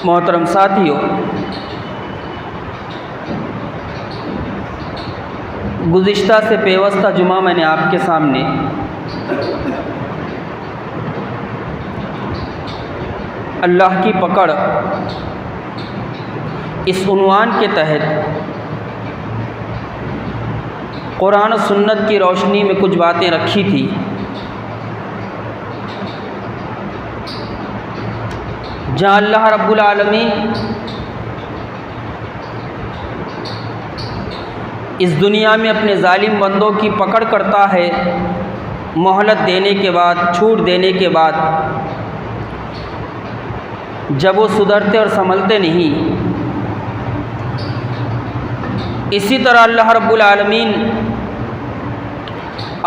محترم ساتھیو، گزشتہ سے پیوستہ جمعہ میں نے آپ کے سامنے اللہ کی پکڑ اس عنوان کے تحت قرآن و سنت کی روشنی میں کچھ باتیں رکھی تھی۔ جہاں اللہ رب العالمین اس دنیا میں اپنے ظالم بندوں کی پکڑ کرتا ہے، مہلت دینے کے بعد، چھوٹ دینے کے بعد، جب وہ سدھرتے اور سنبھلتے نہیں، اسی طرح اللہ رب العالمین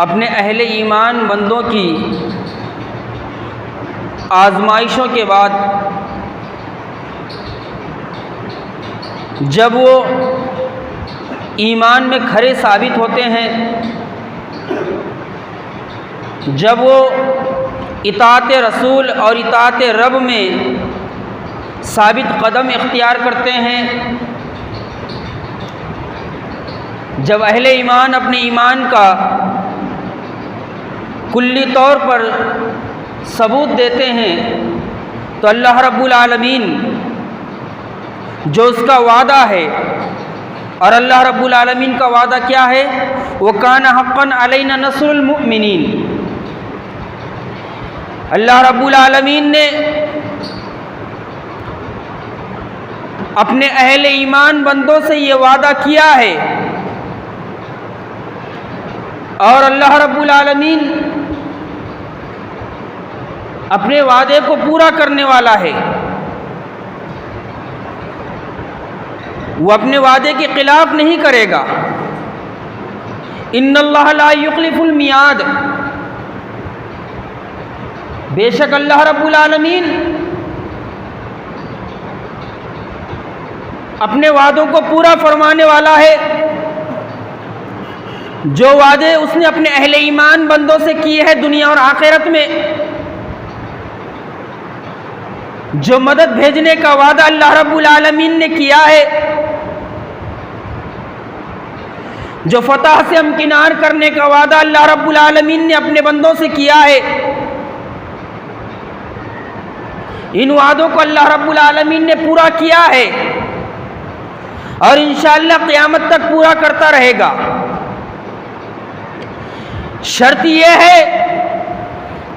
اپنے اہل ایمان بندوں کی آزمائشوں کے بعد جب وہ ایمان میں کھرے ثابت ہوتے ہیں، جب وہ اطاعت رسول اور اطاعت رب میں ثابت قدم اختیار کرتے ہیں، جب اہل ایمان اپنے ایمان کا کلی طور پر ثبوت دیتے ہیں، تو اللہ رب العالمین جو اس کا وعدہ ہے، اور اللہ رب العالمین کا وعدہ کیا ہے؟ وَكَانَ حَقًّا عَلَيْنَا نَصْرُ الْمُؤْمِنِينَ۔ اللہ رب العالمین نے اپنے اہل ایمان بندوں سے یہ وعدہ کیا ہے، اور اللہ رب العالمین اپنے وعدے کو پورا کرنے والا ہے، وہ اپنے وعدے کے خلاف نہیں کرے گا۔ ان اللہ لا یخلف المیعاد، بے شک اللہ رب العالمین اپنے وعدوں کو پورا فرمانے والا ہے۔ جو وعدے اس نے اپنے اہل ایمان بندوں سے کیے ہیں دنیا اور آخرت میں، جو مدد بھیجنے کا وعدہ اللہ رب العالمین نے کیا ہے، جو فتح سے امکنار کرنے کا وعدہ اللہ رب العالمین نے اپنے بندوں سے کیا ہے، ان وعدوں کو اللہ رب العالمین نے پورا کیا ہے اور انشاءاللہ قیامت تک پورا کرتا رہے گا۔ شرط یہ ہے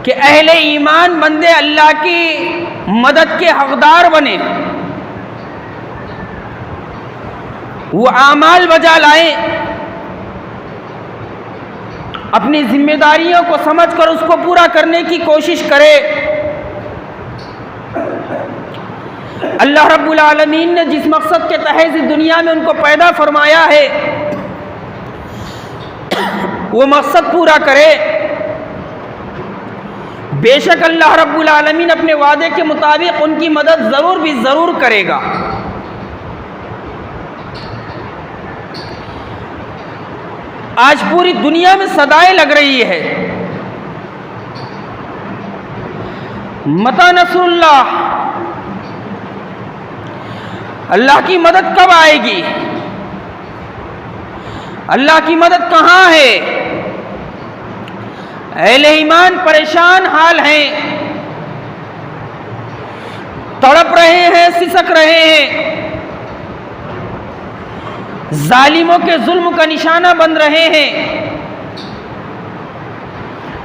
کہ اہل ایمان بندے اللہ کی مدد کے حقدار بنے، وہ اعمال بجا لائیں، اپنی ذمہ داریوں کو سمجھ کر اس کو پورا کرنے کی کوشش کرے۔ اللہ رب العالمین نے جس مقصد کے تحت اس دنیا میں ان کو پیدا فرمایا ہے، وہ مقصد پورا کرے۔ بے شک اللہ رب العالمین اپنے وعدے کے مطابق ان کی مدد ضرور بھی ضرور کرے گا۔ آج پوری دنیا میں صدائیں لگ رہی ہے، متی نصر اللہ، اللہ کی مدد کب آئے گی؟ اللہ کی مدد کہاں ہے؟ اہل ایمان پریشان حال ہیں، تڑپ رہے ہیں، سسک رہے ہیں، ظالموں کے ظلم کا نشانہ بن رہے ہیں،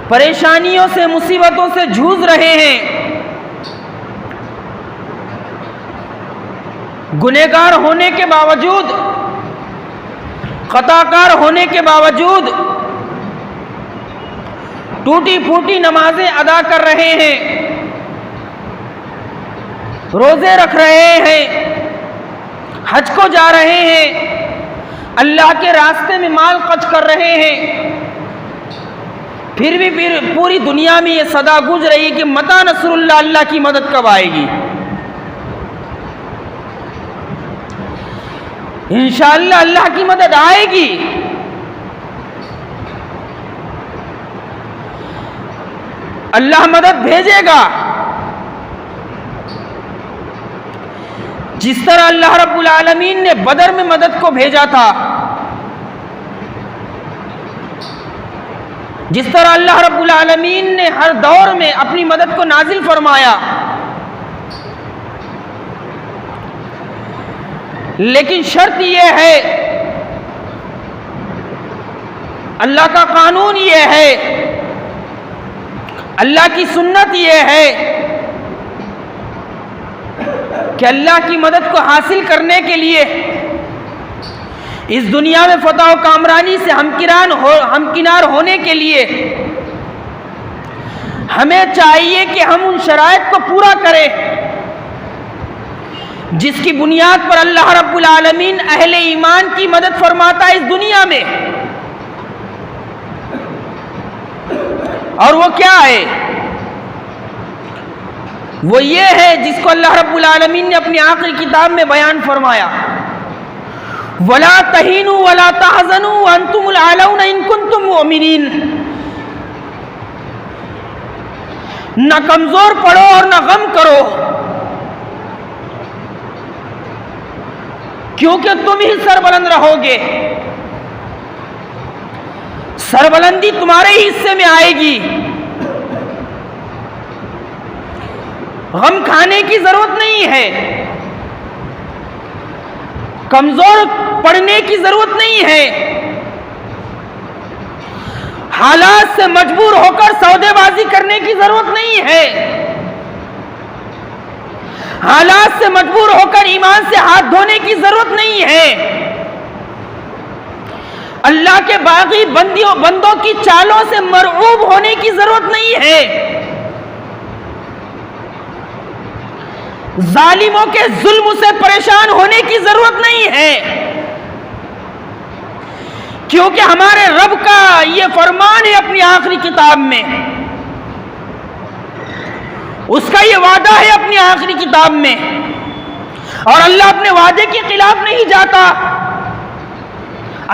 پریشانیوں سے، مصیبتوں سے جھوز رہے ہیں، گنہگار ہونے کے باوجود، خطا کار ہونے کے باوجود ٹوٹی پھوٹی نمازیں ادا کر رہے ہیں، روزے رکھ رہے ہیں، حج کو جا رہے ہیں، اللہ کے راستے میں مال خرچ کر رہے ہیں، پھر بھی پوری دنیا میں یہ صدا گونج رہی ہے کہ متی نصر اللہ، اللہ کی مدد کب آئے گی؟ انشاءاللہ اللہ کی مدد آئے گی۔ اللہ مدد بھیجے گا۔ جس طرح اللہ رب العالمین نے بدر میں مدد کو بھیجا تھا، جس طرح اللہ رب العالمین نے ہر دور میں اپنی مدد کو نازل فرمایا، لیکن شرط یہ ہے، اللہ کا قانون یہ ہے، اللہ کی سنت یہ ہے کہ اللہ کی مدد کو حاصل کرنے کے لیے اس دنیا میں فتح و کامرانی سے ہمکنار ہونے کے لیے ہمیں چاہیے کہ ہم ان شرائط کو پورا کریں جس کی بنیاد پر اللہ رب العالمین اہل ایمان کی مدد فرماتا ہے اس دنیا میں۔ اور وہ کیا ہے؟ وہ یہ ہے جس کو اللہ رب العالمین نے اپنی آخری کتاب میں بیان فرمایا، وَلَا تَهِنُوا وَلَا تَحْزَنُوا وَأَنْتُمُ الْأَعْلَوْنَ إِن كُنتُم مُؤْمِنِينَ۔ نہ کمزور پڑو اور نہ غم کرو، کیونکہ تم ہی سربلند رہو گے، سربلندی تمہارے ہی حصے میں آئے گی، غم کھانے کی ضرورت نہیں ہے، کمزور پڑنے کی ضرورت نہیں ہے، حالات سے مجبور ہو کر سودے بازی کرنے کی ضرورت نہیں ہے، حالات سے مجبور ہو کر ایمان سے ہاتھ دھونے کی ضرورت نہیں ہے، اللہ کے باغی بندوں کی چالوں سے مرعوب ہونے کی ضرورت نہیں ہے، ظالموں کے ظلم سے پریشان ہونے کی ضرورت نہیں ہے، کیونکہ ہمارے رب کا یہ فرمان ہے اپنی آخری کتاب میں، اس کا یہ وعدہ ہے اپنی آخری کتاب میں، اور اللہ اپنے وعدے کے خلاف نہیں جاتا،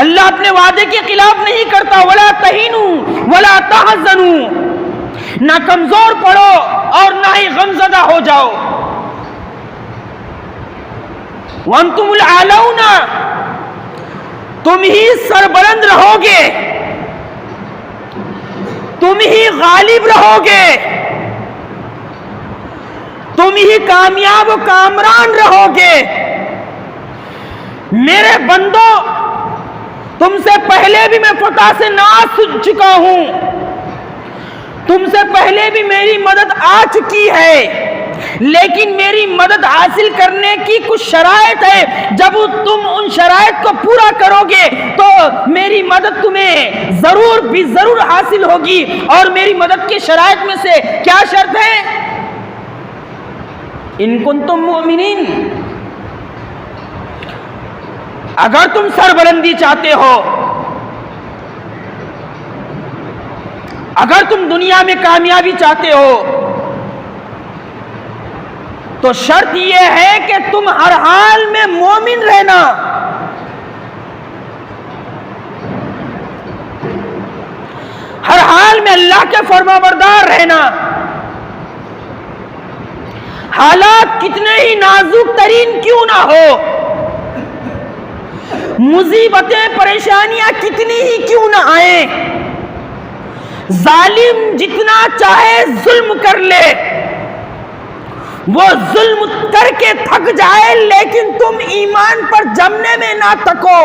اللہ اپنے وعدے کے خلاف نہیں کرتا۔ وَلَا تَهِنُوا وَلَا تَحْزَنُوا، نہ کمزور پڑو اور نہ ہی غمزدہ ہو جاؤ، وَأَنْتُمُ الْأَعْلَوْنَ، تم ہی سربلند رہو گے، تم ہی غالب رہو گے، تم ہی کامیاب و کامران رہو گے۔ میرے بندو، تم سے پہلے بھی میں فتح سے ناز چکا ہوں، تم سے پہلے بھی میری مدد آ چکی ہے، لیکن میری مدد حاصل کرنے کی کچھ شرائط ہے، جب تم ان شرائط کو پورا کرو گے تو میری مدد تمہیں ضرور حاصل ہوگی۔ اور میری مدد کی شرائط میں سے کیا شرط ہے؟ ان کنتم مؤمنین، اگر تم سربلندی چاہتے ہو، اگر تم دنیا میں کامیابی چاہتے ہو، تو شرط یہ ہے کہ تم ہر حال میں مومن رہنا، ہر حال میں اللہ کے فرما بردار رہنا، حالات کتنے ہی نازک ترین کیوں نہ ہو، مصیبتیں پریشانیاں کتنی ہی کیوں نہ آئیں، ظالم جتنا چاہے ظلم کر لے، وہ ظلم کر کے تھک جائے، لیکن تم ایمان پر جمنے میں نہ تھکو،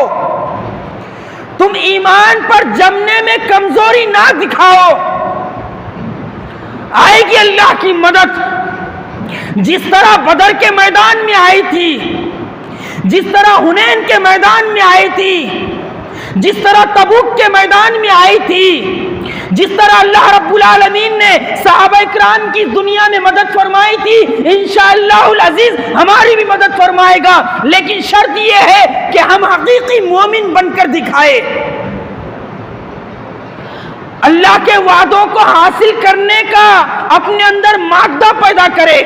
تم ایمان پر جمنے میں کمزوری نہ دکھاؤ، آئے گی اللہ کی مدد، جس طرح بدر کے میدان میں آئی تھی، جس طرح حنین کے میدان میں آئی تھی، جس طرح تبوک کے میدان میں آئی تھی، جس طرح اللہ رب العالمین نے صحابہ اکرام کی دنیا میں مدد فرمائی تھی، انشاءاللہ العزیز ہماری بھی مدد فرمائے گا، لیکن شرط یہ ہے کہ ہم حقیقی مومن بن کر دکھائے، اللہ کے وعدوں کو حاصل کرنے کا اپنے اندر مادہ پیدا کرے،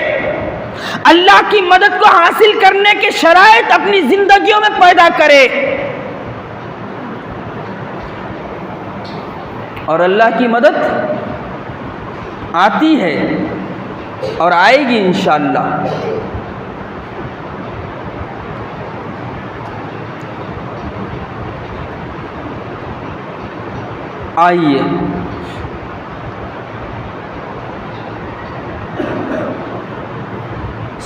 اللہ کی مدد کو حاصل کرنے کے شرائط اپنی زندگیوں میں پیدا کرے، اور اللہ کی مدد آتی ہے اور آئے گی انشاءاللہ۔ آئیے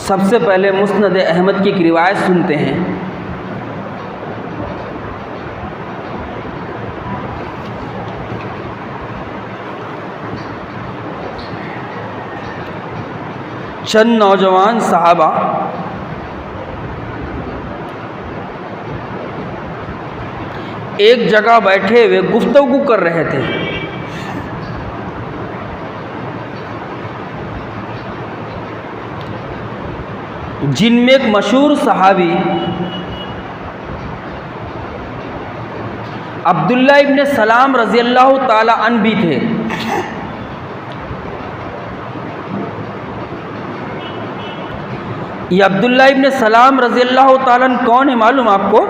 سب سے پہلے مسند احمد کی ایک روایت سنتے ہیں۔ چند نوجوان صحابہ ایک جگہ بیٹھے ہوئے گفتگو کر رہے تھے۔ جن میں ایک مشہور صحابی عبداللہ ابن سلام رضی اللہ تعالی عنہ بھی تھے۔ یہ عبداللہ ابن سلام رضی اللہ تعالیٰ عنہ کون ہے معلوم آپ کو؟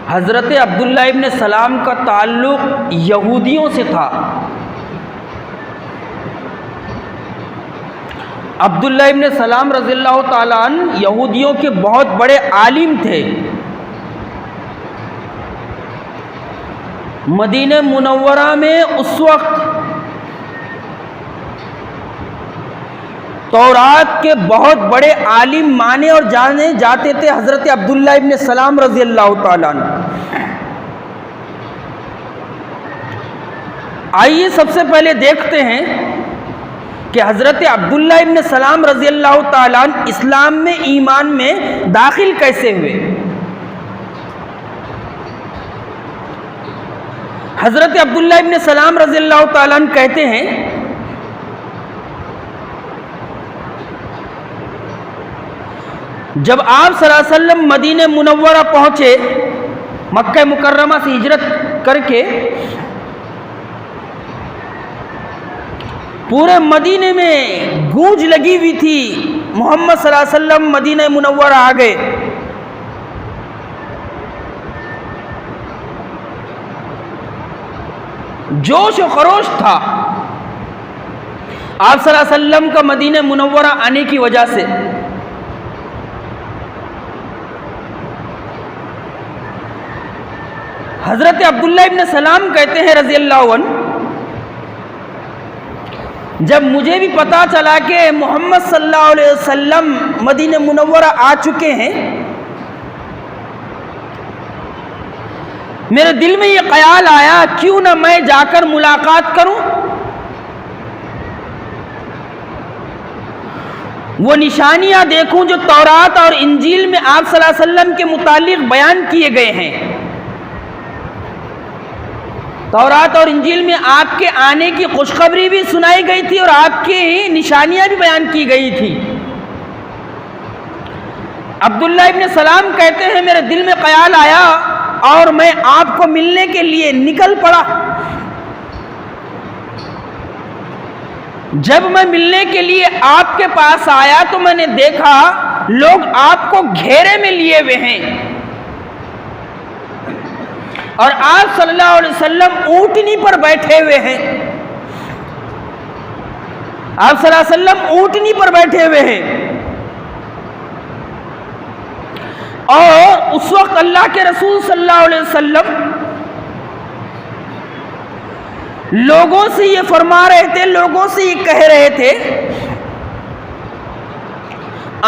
حضرت عبداللہ ابن سلام کا تعلق یہودیوں سے تھا۔ عبداللہ ابن سلام رضی اللہ تعالیٰ عنہ یہودیوں کے بہت بڑے عالم تھے۔ مدینہ منورہ میں اس وقت تورات کے بہت بڑے عالم مانے اور جانے جاتے تھے حضرت عبداللہ ابن سلام رضی اللہ تعالیٰ عنہ۔ آئیے سب سے پہلے دیکھتے ہیں کہ حضرت عبداللہ ابن سلام رضی اللہ تعالیٰ عنہ اسلام میں ایمان میں داخل کیسے ہوئے۔ حضرت عبداللہ ابن سلام رضی اللہ تعالیٰ عنہ کہتے ہیں جب آپ صلی اللہ علیہ وسلم مدینہ منورہ پہنچے، مکہ مکرمہ سے ہجرت کر کے، پورے مدینے میں گونج لگی ہوئی تھی، محمد صلی اللہ علیہ وسلم مدینہ منورہ آ گئے۔ جوش و خروش تھا آپ صلی اللہ علیہ وسلم کا مدینہ منورہ آنے کی وجہ سے۔ حضرت عبداللہ ابن سلام کہتے ہیں رضی اللہ عنہ، جب مجھے بھی پتا چلا کہ محمد صلی اللہ علیہ وسلم مدینہ منورہ آ چکے ہیں، میرے دل میں یہ خیال آیا کیوں نہ میں جا کر ملاقات کروں، وہ نشانیاں دیکھوں جو تورات اور انجیل میں آپ صلی اللہ علیہ وسلم کے متعلق بیان کیے گئے ہیں۔ تورات اور انجیل میں آپ کے آنے کی خوشخبری بھی سنائی گئی تھی اور آپ کی نشانیاں بھی بیان کی گئی تھی۔ عبداللہ ابن سلام کہتے ہیں میرے دل میں خیال آیا اور میں آپ کو ملنے کے لیے نکل پڑا۔ جب میں ملنے کے لیے آپ کے پاس آیا تو میں نے دیکھا لوگ آپ کو گھیرے میں لیے ہوئے ہیں اور آپ صلی اللہ علیہ وسلم اونٹنی پر بیٹھے ہوئے ہیں۔ آپ صلی اللہ علیہ وسلم اونٹنی پر بیٹھے ہوئے ہیں اور اس وقت اللہ کے رسول صلی اللہ علیہ وسلم لوگوں سے یہ فرما رہے تھے، لوگوں سے یہ کہہ رہے تھے،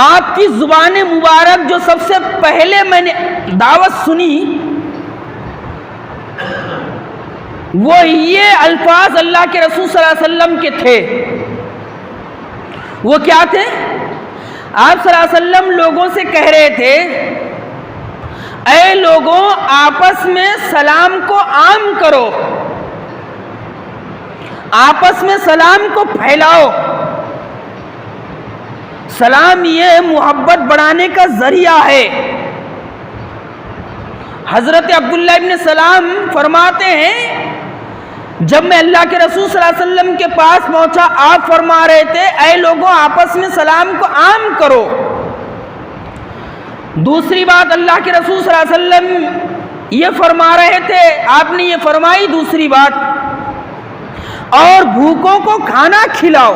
آپ کی زبان مبارک جو سب سے پہلے میں نے دعوت سنی وہ یہ الفاظ اللہ کے رسول صلی اللہ علیہ وسلم کے تھے۔ وہ کیا تھے؟ آپ صلی اللہ علیہ وسلم لوگوں سے کہہ رہے تھے، اے لوگوں آپس میں سلام کو عام کرو، آپس میں سلام کو پھیلاؤ۔ سلام یہ محبت بڑھانے کا ذریعہ ہے۔ حضرت عبداللہ ابن سلام فرماتے ہیں جب میں اللہ کے رسول صلی اللہ علیہ وسلم کے پاس پہنچا آپ فرما رہے تھے اے لوگوں آپس میں سلام کو عام کرو۔ دوسری بات اللہ کے رسول صلی اللہ علیہ وسلم یہ فرما رہے تھے، آپ نے یہ فرمائی دوسری بات، اور بھوکوں کو کھانا کھلاؤ،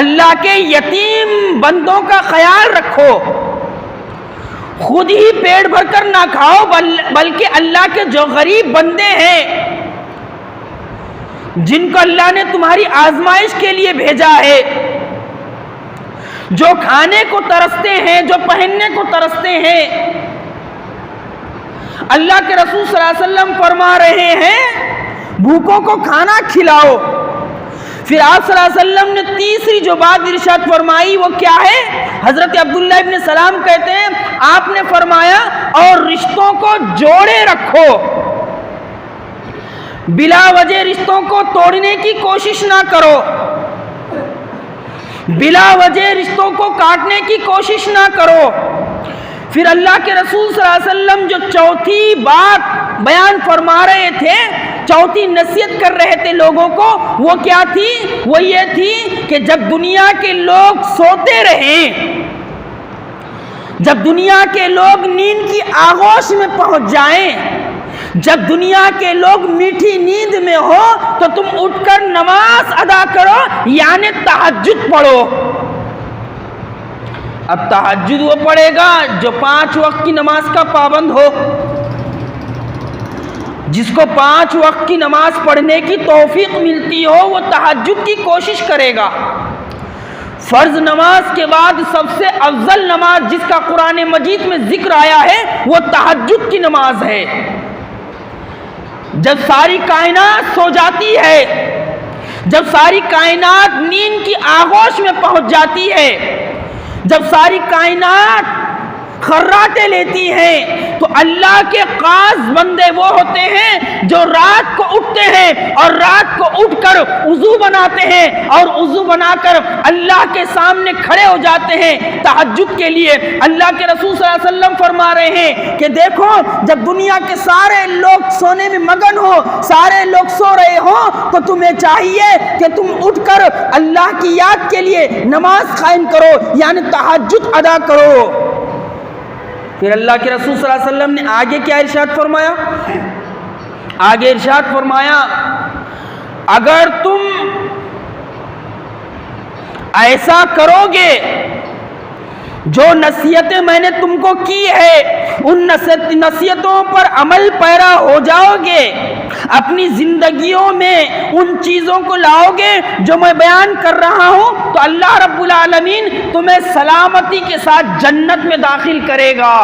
اللہ کے یتیم بندوں کا خیال رکھو، خود ہی پیٹ بھر کر نہ کھاؤ، بلکہ اللہ کے جو غریب بندے ہیں جن کو اللہ نے تمہاری آزمائش کے لیے بھیجا ہے، جو کھانے کو ترستے ہیں، جو پہننے کو ترستے ہیں، اللہ کے رسول صلی اللہ علیہ وسلم فرما رہے ہیں بھوکوں کو کھانا کھلاؤ۔ پھر آپ صلی اللہ علیہ وسلم نے تیسری جو بات ارشاد فرمائی وہ کیا ہے؟ حضرت عبداللہ ابن سلام کہتے ہیں آپ نے فرمایا اور رشتوں کو جوڑے رکھو، بلا وجہ رشتوں کو توڑنے کی کوشش نہ کرو، بلا وجہ رشتوں کو کاٹنے کی کوشش نہ کرو۔ پھر اللہ کے رسول صلی اللہ علیہ وسلم جو چوتھی بات بیان فرما رہے تھے، چوتھی نصیحت کر رہے تھے لوگوں کو، وہ کیا تھی؟ وہ یہ تھی کہ جب دنیا کے لوگ سوتے رہیں، جب دنیا کے لوگ نیند کی آغوش میں پہنچ جائیں، جب دنیا کے لوگ میٹھی نیند میں ہو تو تم اٹھ کر نماز ادا کرو، یعنی تہجد پڑھو۔ اب تہجد وہ پڑھے گا جو 5 وقت کی نماز کا پابند ہو، جس کو 5 وقت کی نماز پڑھنے کی توفیق ملتی ہو وہ تہجد کی کوشش کرے گا۔ فرض نماز کے بعد سب سے افضل نماز جس کا قرآن مجید میں ذکر آیا ہے وہ تہجد کی نماز ہے۔ جب ساری کائنات سو جاتی ہے، جب ساری کائنات نیند کی آغوش میں پہنچ جاتی ہے، جب ساری کائنات خراٹے لیتی ہیں، تو اللہ کے خاص بندے وہ ہوتے ہیں جو رات کو اٹھتے ہیں اور رات کو اٹھ کر وضو بناتے ہیں اور وضو بنا کر اللہ کے سامنے کھڑے ہو جاتے ہیں تہجد کے لیے۔ اللہ کے رسول صلی اللہ علیہ وسلم فرما رہے ہیں کہ دیکھو جب دنیا کے سارے لوگ سونے میں مگن ہو، سارے لوگ سو رہے ہوں، تو تمہیں چاہیے کہ تم اٹھ کر اللہ کی یاد کے لیے نماز قائم کرو، یعنی تہجد ادا کرو۔ پھر اللہ کے رسول صلی اللہ علیہ وسلم نے آگے کیا ارشاد فرمایا؟ آگے ارشاد فرمایا اگر تم ایسا کرو گے، جو نصیحتیں میں نے تم کو کی ہے ان نصیحتوں پر عمل پیرا ہو جاؤ گے، اپنی زندگیوں میں ان چیزوں کو لاؤ گے جو میں بیان کر رہا ہوں، تو اللہ رب العالمین تمہیں سلامتی کے ساتھ جنت میں داخل کرے گا،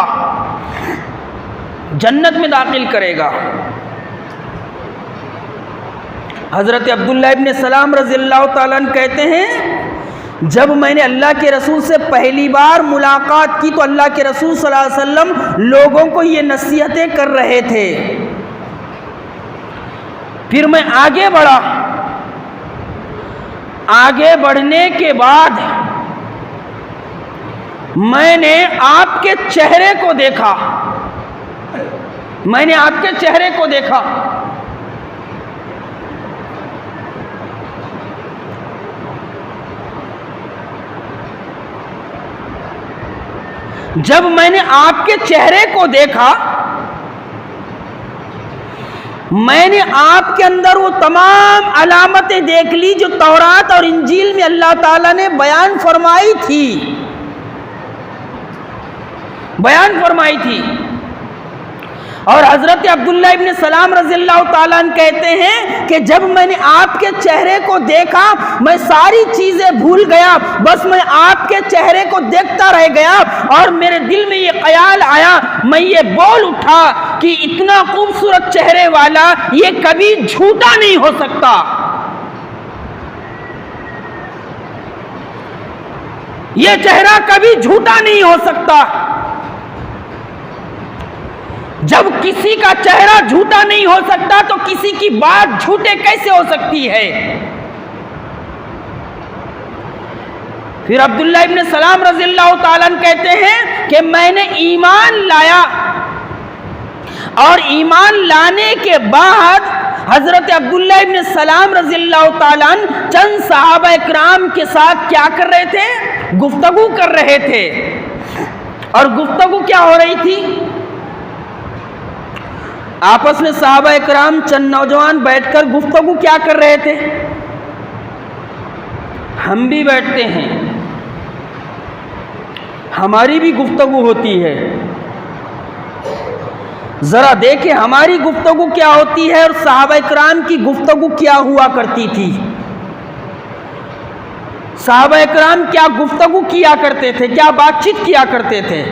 جنت میں داخل کرے گا۔ حضرت عبداللہ ابن سلام رضی اللہ تعالیٰ عنہ کہتے ہیں جب میں نے اللہ کے رسول سے پہلی بار ملاقات کی تو اللہ کے رسول صلی اللہ علیہ وسلم لوگوں کو یہ نصیحتیں کر رہے تھے۔ پھر میں آگے بڑھا، آگے بڑھنے کے بعد میں نے آپ کے چہرے کو دیکھا، میں نے آپ کے چہرے کو دیکھا، جب میں نے آپ کے چہرے کو دیکھا میں نے آپ کے اندر وہ تمام علامتیں دیکھ لی جو تورات اور انجیل میں اللہ تعالیٰ نے بیان فرمائی تھی، بیان فرمائی تھی۔ اور حضرت عبداللہ ابن سلام رضی اللہ تعالیٰ عنہ کہتے ہیں کہ جب میں نے آپ کے چہرے کو دیکھا میں ساری چیزیں بھول گیا، بس میں آپ کے چہرے کو دیکھتا رہ گیا اور میرے دل میں یہ خیال آیا، میں یہ بول اٹھا کہ اتنا خوبصورت چہرے والا یہ کبھی جھوٹا نہیں ہو سکتا، یہ چہرہ کبھی جھوٹا نہیں ہو سکتا۔ جب کسی کا چہرہ جھوٹا نہیں ہو سکتا تو کسی کی بات جھوٹے کیسے ہو سکتی ہے؟ پھر عبداللہ ابن سلام رضی اللہ تعالیٰ عنہ کہتے ہیں کہ میں نے ایمان لایا اور ایمان لانے کے بعد حضرت عبداللہ ابن سلام رضی اللہ تعالیٰ عنہ چند صحابہ اکرام کے ساتھ کیا کر رہے تھے؟ گفتگو کر رہے تھے۔ اور گفتگو کیا ہو رہی تھی؟ آپس میں صحابہ اکرام چند نوجوان بیٹھ کر گفتگو کیا کر رہے تھے؟ ہم بھی بیٹھتے ہیں، ہماری بھی گفتگو ہوتی ہے، ذرا دیکھیں ہماری گفتگو کیا ہوتی ہے اور صحابہ کرام کی گفتگو کیا ہوا کرتی تھی. صحابہ کرام کیا گفتگو کیا کرتے تھے, کیا بات چیت کیا کرتے تھے.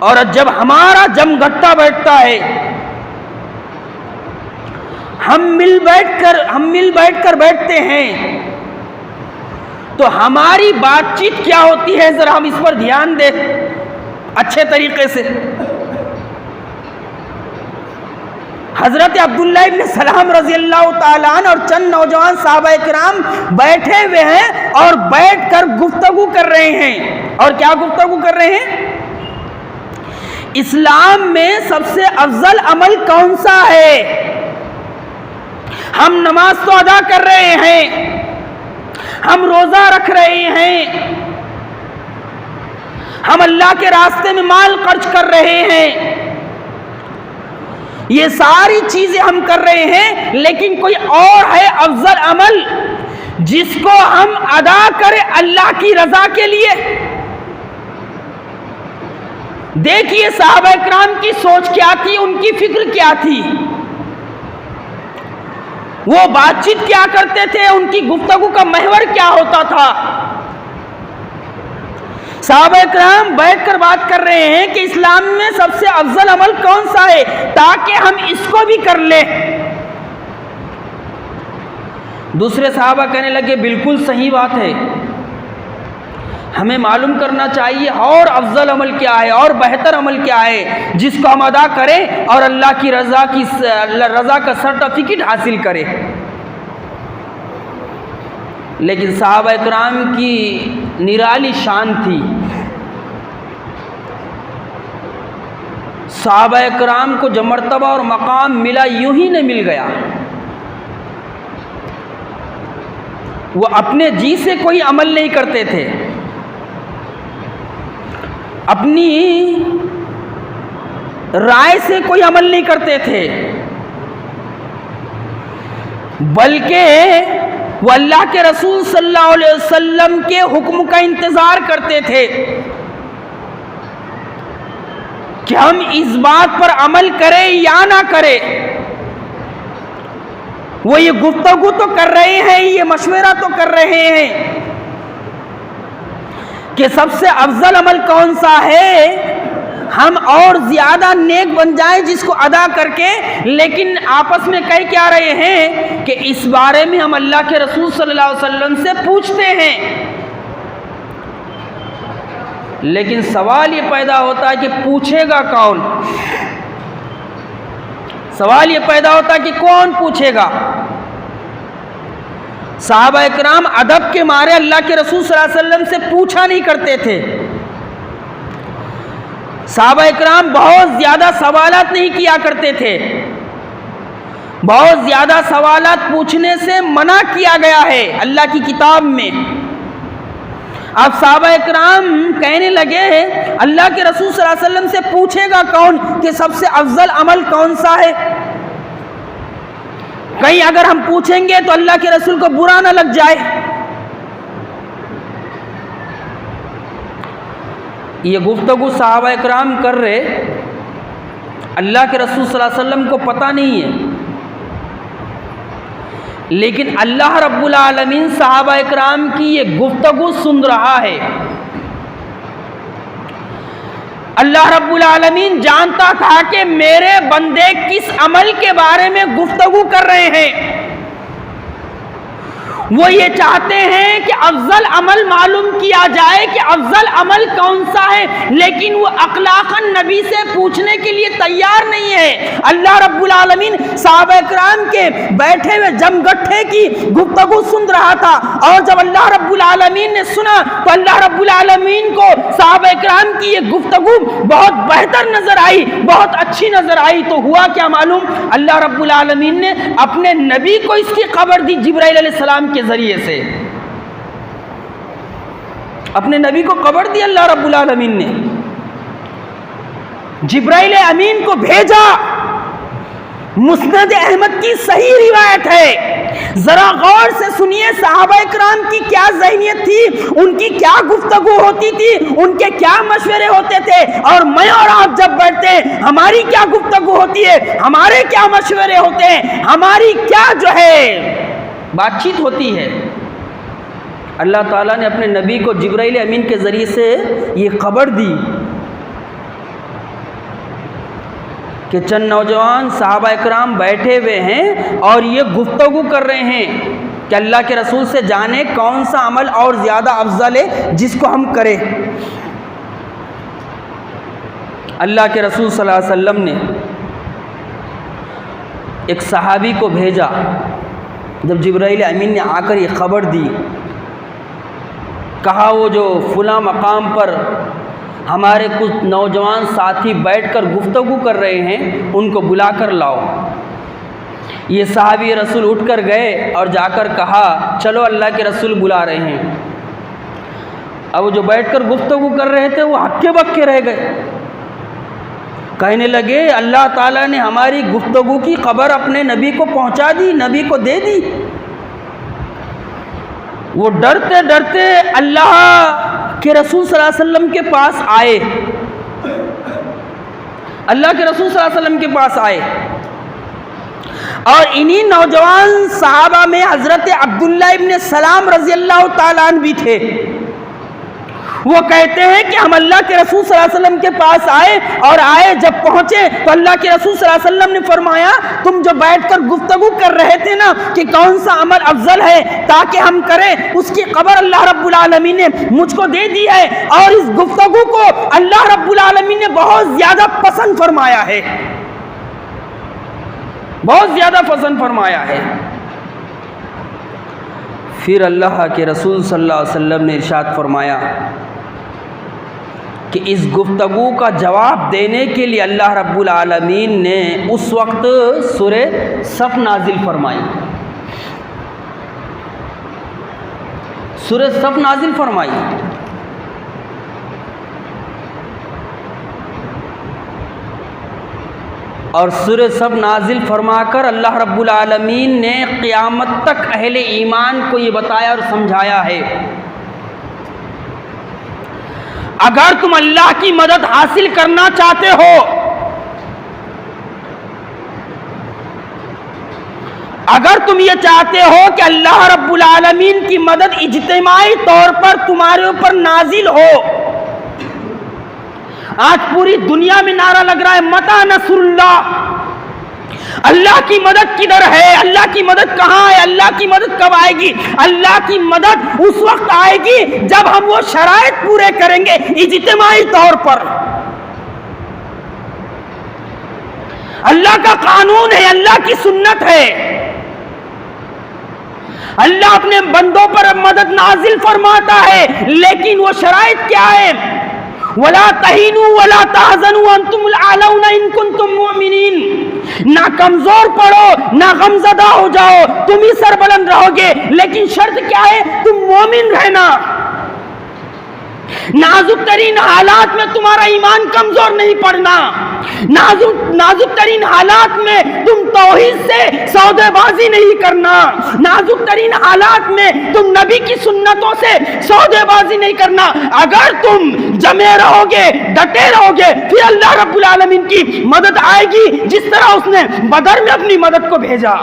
اور جب ہمارا جم گھٹا بیٹھتا ہے, ہم مل بیٹھ کر بیٹھتے ہیں, تو ہماری بات چیت کیا ہوتی ہے, ذرا ہم اس پر دھیان دیں اچھے طریقے سے. حضرت عبداللہ ابن سلام رضی اللہ تعالیٰ عنہ اور چند نوجوان صحابہ کرام بیٹھے ہوئے ہیں اور بیٹھ کر گفتگو کر رہے ہیں. اور کیا گفتگو کر رہے ہیں؟ اسلام میں سب سے افضل عمل کون سا ہے؟ ہم نماز تو ادا کر رہے ہیں, ہم روزہ رکھ رہے ہیں, ہم اللہ کے راستے میں مال خرچ کر رہے ہیں, یہ ساری چیزیں ہم کر رہے ہیں, لیکن کوئی اور ہے افضل عمل جس کو ہم ادا کریں اللہ کی رضا کے لیے؟ دیکھیے صحابہ کرام کی سوچ کیا تھی, ان کی فکر کیا تھی, وہ بات چیت کیا کرتے تھے, ان کی گفتگو کا محور کیا ہوتا تھا. صحابہ کرام بیٹھ کر بات کر رہے ہیں کہ اسلام میں سب سے افضل عمل کون سا ہے تاکہ ہم اس کو بھی کر لیں. دوسرے صحابہ کہنے لگے بالکل صحیح بات ہے, ہمیں معلوم کرنا چاہیے اور افضل عمل کیا ہے اور بہتر عمل کیا ہے جس کو ہم ادا کریں اور اللہ کی رضا کا سرٹیفکیٹ حاصل کریں. لیکن صحابہ کرام کی نرالی شان تھی. صحابہ کرام کو جو مرتبہ اور مقام ملا یوں ہی نہیں مل گیا. وہ اپنے جی سے کوئی عمل نہیں کرتے تھے, اپنی رائے سے کوئی عمل نہیں کرتے تھے, بلکہ وہ اللہ کے رسول صلی اللہ علیہ وسلم کے حکم کا انتظار کرتے تھے کہ ہم اس بات پر عمل کریں یا نہ کریں. وہ یہ گفتگو تو کر رہے ہیں, یہ مشورہ تو کر رہے ہیں کہ سب سے افضل عمل کون سا ہے, ہم اور زیادہ نیک بن جائیں جس کو ادا کر کے, لیکن آپس میں کہہ کیا رہے ہیں کہ اس بارے میں ہم اللہ کے رسول صلی اللہ علیہ وسلم سے پوچھتے ہیں. لیکن سوال یہ پیدا ہوتا ہے کہ پوچھے گا کون؟ سوال یہ پیدا ہوتا ہے کہ کون پوچھے گا؟ صحابہ کرام ادب کے مارے اللہ کے رسول صلی اللہ علیہ وسلم سے پوچھا نہیں کرتے تھے. صحابہ کرام بہت زیادہ سوالات نہیں کیا کرتے تھے, بہت زیادہ سوالات پوچھنے سے منع کیا گیا ہے اللہ کی کتاب میں. اب صحابہ کرام کہنے لگے اللہ کے رسول صلی اللہ علیہ وسلم سے پوچھے گا کون کہ سب سے افضل عمل کون سا ہے؟ کہیں اگر ہم پوچھیں گے تو اللہ کے رسول کو برا نہ لگ جائے. یہ گفتگو صحابہ کرام کر رہے, اللہ کے رسول صلی اللہ علیہ وسلم کو پتہ نہیں ہے, لیکن اللہ رب العالمین صحابہ کرام کی یہ گفتگو سن رہا ہے. اللہ رب العالمین جانتا تھا کہ میرے بندے کس عمل کے بارے میں گفتگو کر رہے ہیں. وہ یہ چاہتے ہیں کہ افضل عمل معلوم کیا جائے کہ افضل عمل کون سا ہے, لیکن وہ اخلاقاً نبی سے پوچھنے کے لیے تیار نہیں ہے. اللہ رب العالمین صحابہ کرام کے بیٹھے ہوئے جم گٹھے کی گفتگو سن رہا تھا, اور جب اللہ رب العالمین نے سنا تو اللہ رب العالمین کو صحابہ کرام کی یہ گفتگو بہت بہتر نظر آئی, بہت اچھی نظر آئی. تو ہوا کیا معلوم, اللہ رب العالمین نے اپنے نبی کو اس کی خبر دی جبرائیل علیہ السلام کے ذریعے سے. اپنے نبی کو خبر دی اللہ رب العالمین نے, جبرائیل امین کو بھیجا. مسند احمد کی صحیح روایت ہے ذرا غور سے سنیے صحابہ کرام کی کیا ذہنیت تھی، ان کی کیا گفتگو ہوتی تھی، ان کے کیا مشورے ہوتے تھے، اور میں اور آپ جب بیٹھتے ہیں ہماری کیا گفتگو ہوتی ہے، ہمارے کیا مشورے ہوتے ہیں، ہماری کیا جو ہے بات چیت ہوتی ہے۔ اللہ تعالیٰ نے اپنے نبی کو جبرائیل امین کے ذریعے سے یہ خبر دی کہ چند نوجوان صحابہ کرام بیٹھے ہوئے ہیں اور یہ گفتگو کر رہے ہیں کہ اللہ کے رسول سے جانے کون سا عمل اور زیادہ افضل ہے جس کو ہم کریں۔ اللہ کے رسول صلی اللہ علیہ وسلم نے ایک صحابی کو بھیجا، جب جبرائیل امین نے آ کر یہ خبر دی، کہا وہ جو فلاں مقام پر ہمارے کچھ نوجوان ساتھی بیٹھ کر گفتگو کر رہے ہیں، ان کو بلا کر لاؤ۔ یہ صحابی رسول اٹھ کر گئے اور جا کر کہا چلو اللہ کے رسول بلا رہے ہیں۔ اب جو بیٹھ کر گفتگو کر رہے تھے وہ ہکے بکے رہ گئے، کہنے لگے اللہ تعالیٰ نے ہماری گفتگو کی خبر اپنے نبی کو پہنچا دی، نبی کو دے دی۔ وہ ڈرتے ڈرتے اللہ کے رسول صلی اللہ علیہ وسلم کے پاس آئے، اللہ کے رسول صلی اللہ علیہ وسلم کے پاس آئے، اور انہی نوجوان صحابہ میں حضرت عبداللہ ابن سلام رضی اللہ تعالیٰ عنہ بھی تھے۔ وہ کہتے ہیں کہ ہم اللہ کے رسول صلی اللہ علیہ وسلم کے پاس آئے، اور جب پہنچے تو اللہ کے رسول صلی اللہ علیہ وسلم نے فرمایا تم جو بیٹھ کر گفتگو کر رہے تھے نا کہ کون سا عمل افضل ہے تاکہ ہم کریں، اس کی خبر اللہ رب العالمین نے مجھ کو دے دی ہے، اور اس گفتگو کو اللہ رب العالمین نے بہت زیادہ پسند فرمایا ہے، بہت زیادہ پسند فرمایا ہے۔ پھر اللہ کے رسول صلی اللہ علیہ وسلم نے ارشاد فرمایا کہ اس گفتگو کا جواب دینے کے لیے اللہ رب العالمین نے اس وقت سورہ صف نازل فرمائی، سورہ صف نازل فرمائی۔ اور سورہ صف نازل فرما کر اللہ رب العالمین نے قیامت تک اہل ایمان کو یہ بتایا اور سمجھایا ہے اگر تم اللہ کی مدد حاصل کرنا چاہتے ہو، اگر تم یہ چاہتے ہو کہ اللہ رب العالمین کی مدد اجتماعی طور پر تمہارے اوپر نازل ہو، آج پوری دنیا میں نعرہ لگ رہا ہے متی نصر اللہ، اللہ کی مدد کدھر ہے، اللہ کی مدد کہاں ہے، اللہ کی مدد کب آئے گی؟ اللہ کی مدد اس وقت آئے گی جب ہم وہ شرائط پورے کریں گے اجتماعی طور پر۔ اللہ کا قانون ہے، اللہ کی سنت ہے، اللہ اپنے بندوں پر مدد نازل فرماتا ہے، لیکن وہ شرائط کیا ہے؟ وَلَا تَهِنُوا وَلَا تَحْزَنُوا وَأَنْتُمُ الْأَعْلَوْنَ إِن كُنتُم مُؤْمِنِينَ۔ نہ کمزور پڑو نہ غمزدہ ہو جاؤ، تم ہی سربلند رہو گے، لیکن شرط کیا ہے؟ تم مومن رہنا۔ نازک ترین حالات میں تمہارا ایمان کمزور نہیں پڑنا، نازک ترین حالات میں تم توحید سے سودے بازی نہیں کرنا، نازک ترین حالات میں تم نبی کی سنتوں سے سودے بازی نہیں کرنا۔ اگر تم جمے رہو گے، ڈٹے رہو گے، پھر اللہ رب العالمین کی مدد آئے گی، جس طرح اس نے بدر میں اپنی مدد کو بھیجا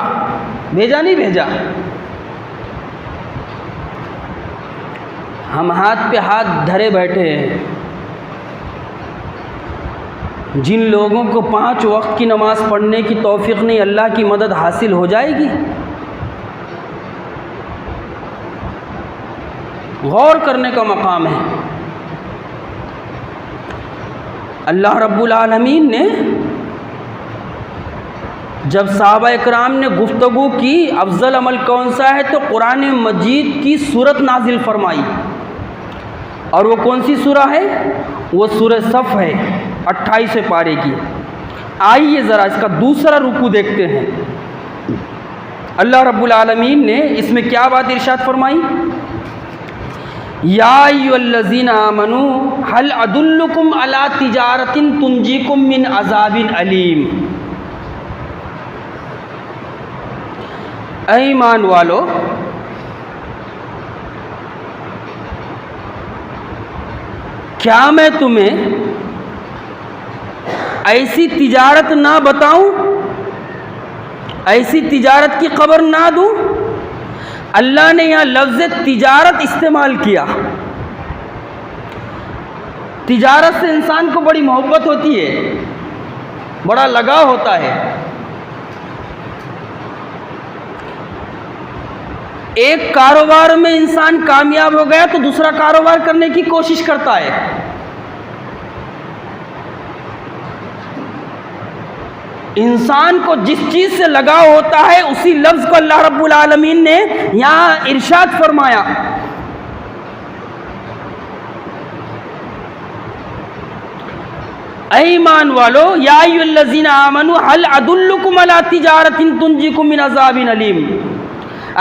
نہیں بھیجا؟ ہم ہاتھ پہ ہاتھ دھرے بیٹھے ہیں، جن لوگوں کو 5 وقت کی نماز پڑھنے کی توفیق نہیں، اللہ کی مدد حاصل ہو جائے گی؟ غور کرنے کا مقام ہے۔ اللہ رب العالمین نے جب صحابہ اکرام نے گفتگو کی افضل عمل کون سا ہے تو قرآن مجید کی سورت نازل فرمائی، اور وہ کون سی سورہ ہے؟ وہ سورہ صف ہے، 28 پارے کی۔ آئیے ذرا اس کا دوسرا رکوع دیکھتے ہیں۔ اللہ رب العالمین نے اس میں کیا بات ارشاد فرمائی؟ یا ایھا الذین آمنوا هل ادلکم علی تجارۃ تنجیکم من عذاب علیم۔ اے ایمان والو، کیا میں تمہیں ایسی تجارت نہ بتاؤں، ایسی تجارت کی خبر نہ دوں؟ اللہ نے یہاں لفظ تجارت استعمال کیا۔ تجارت سے انسان کو بڑی محبت ہوتی ہے، بڑا لگاؤ ہوتا ہے۔ ایک کاروبار میں انسان کامیاب ہو گیا تو دوسرا کاروبار کرنے کی کوشش کرتا ہے۔ انسان کو جس چیز سے لگاؤ ہوتا ہے اسی لفظ کو اللہ رب العالمین نے یہاں ارشاد فرمایا۔ اے ایمان والو، یا ایھا الذین آمنوا هل ادلکم علی تجارۃ تنجیکم من عذاب علیم،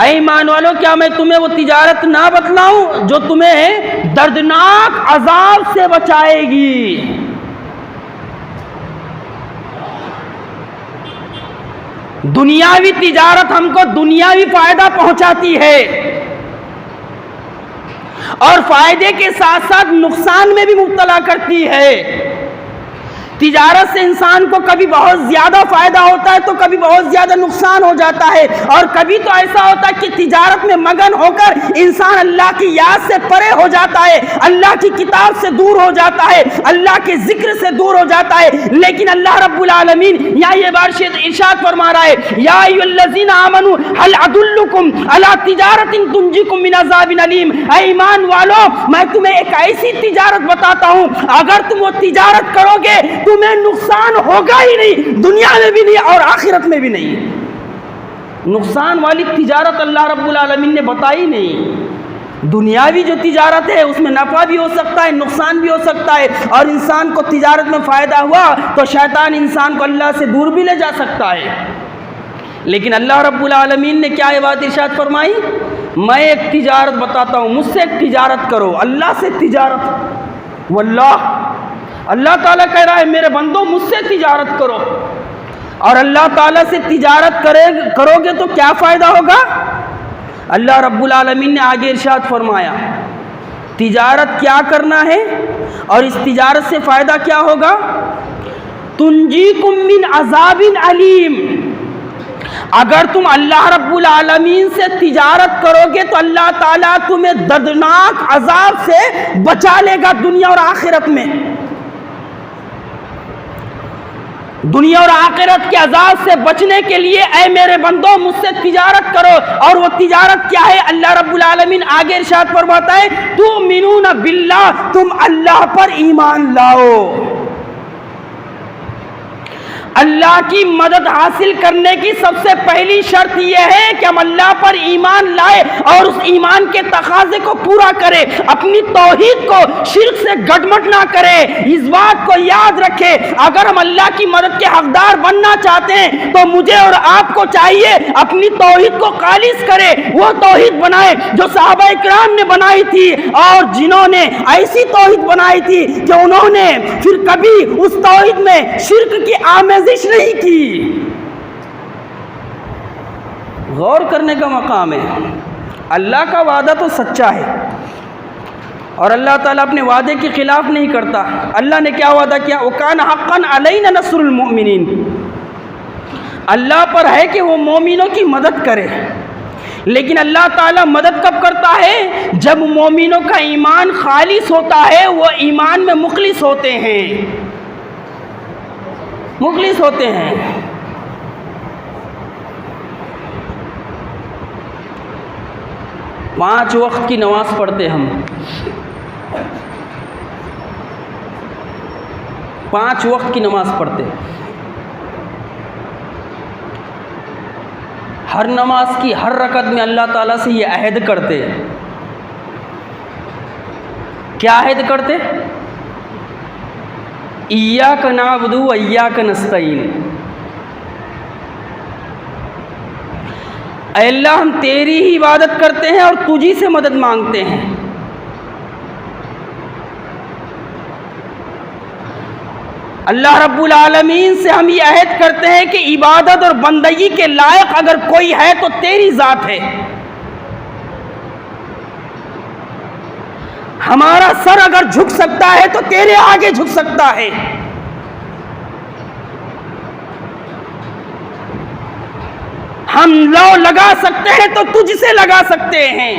اے ایمان والو کیا میں تمہیں وہ تجارت نہ بتلاؤں جو تمہیں دردناک عذاب سے بچائے گی۔ دنیاوی تجارت ہم کو دنیاوی فائدہ پہنچاتی ہے اور فائدے کے ساتھ ساتھ نقصان میں بھی مبتلا کرتی ہے۔ تجارت سے انسان کو کبھی بہت زیادہ فائدہ ہوتا ہے تو کبھی بہت زیادہ نقصان ہو جاتا ہے، اور کبھی تو ایسا ہوتا ہے کہ تجارت میں مگن ہو کر انسان اللہ کی یاد سے پرے ہو جاتا ہے، اللہ کی کتاب سے دور ہو جاتا ہے، اللہ کے ذکر سے دور ہو جاتا ہے۔ لیکن اللہ رب العالمین یہاں یہ بات ارشاد فرما رہا ہے، یا ایھا الذین آمنوا هل ادلکم علی تجارۃ تنجیکم من عذاب علیم، اے ایمان والو میں تمہیں ایک ایسی تجارت بتاتا ہوں اگر تم وہ تجارت کرو گے تمہیں نقصان ہوگا ہی نہیں، دنیا میں بھی نہیں اور آخرت میں بھی نہیں۔ نقصان والی تجارت اللہ رب العالمین نے بتائی نہیں۔ دنیاوی جو تجارت ہے اس میں نفع بھی ہو سکتا ہے، نقصان بھی ہو سکتا ہے، اور انسان کو تجارت میں فائدہ ہوا تو شیطان انسان کو اللہ سے دور بھی لے جا سکتا ہے۔ لیکن اللہ رب العالمین نے کیا یہ بات ارشاد فرمائی؟ میں ایک تجارت بتاتا ہوں، مجھ سے ایک تجارت کرو، اللہ سے تجارت۔ واللہ اللہ تعالیٰ کہہ رہا ہے میرے بندو مجھ سے تجارت کرو، اور اللہ تعالیٰ سے تجارت کرو گے تو کیا فائدہ ہوگا؟ اللہ رب العالمین نے آگے ارشاد فرمایا تجارت کیا کرنا ہے اور اس تجارت سے فائدہ کیا ہوگا؟ تنجیکم من عذاب علیم، اگر تم اللہ رب العالمین سے تجارت کرو گے تو اللہ تعالیٰ تمہیں دردناک عذاب سے بچا لے گا دنیا اور آخرت میں۔ دنیا اور آخرت کے عذاب سے بچنے کے لیے اے میرے بندو مجھ سے تجارت کرو، اور وہ تجارت کیا ہے؟ اللہ رب العالمین آگے ارشاد فرماتا ہے تؤمنون باللہ، تم اللہ پر ایمان لاؤ۔ اللہ کی مدد حاصل کرنے کی سب سے پہلی شرط یہ ہے کہ ہم اللہ پر ایمان لائے اور اس ایمان کے تقاضے کو پورا کرے، اپنی توحید کو شرک سے گڈمٹ نہ کرے۔ اس بات کو یاد رکھے، اگر ہم اللہ کی مدد کے حقدار بننا چاہتے ہیں تو مجھے اور آپ کو چاہیے اپنی توحید کو خالص کرے، وہ توحید بنائے جو صحابہ کرام نے بنائی تھی، اور جنہوں نے ایسی توحید بنائی تھی کہ انہوں نے پھر کبھی اس توحید میں شرک کی آمیزش نہیں کی۔ غور کرنے کا مقام ہے، اللہ کا وعدہ تو سچا ہے اور اللہ تعالیٰ اپنے وعدے کے خلاف نہیں کرتا۔ اللہ نے کیا وعدہ کیا؟ وَكَانَ حَقًّا عَلَيْنَا نَصْرُ الْمُؤْمِنِينَ، اللہ پر ہے کہ وہ مومنوں کی مدد کرے۔ لیکن اللہ تعالیٰ مدد کب کرتا ہے؟ جب مومنوں کا ایمان خالص ہوتا ہے، وہ ایمان میں مخلص ہوتے ہیں، مخلص ہوتے ہیں۔ پانچ وقت کی نماز پڑھتے ہم، پانچ وقت کی نماز پڑھتے، ہر نماز کی ہر رکعت میں اللہ تعالیٰ سے یہ عہد کرتے، کیا عہد کرتے؟ ایاک نعبد و ایاک نستعین، اے اللہ ہم تیری ہی عبادت کرتے ہیں اور تجھی سے مدد مانگتے ہیں۔ اللہ رب العالمین سے ہم یہ عہد کرتے ہیں کہ عبادت اور بندگی کے لائق اگر کوئی ہے تو تیری ذات ہے. ہمارا سر اگر جھک سکتا ہے تو تیرے آگے جھک سکتا ہے. ہم لو لگا سکتے ہیں تو تجھ سے لگا سکتے ہیں.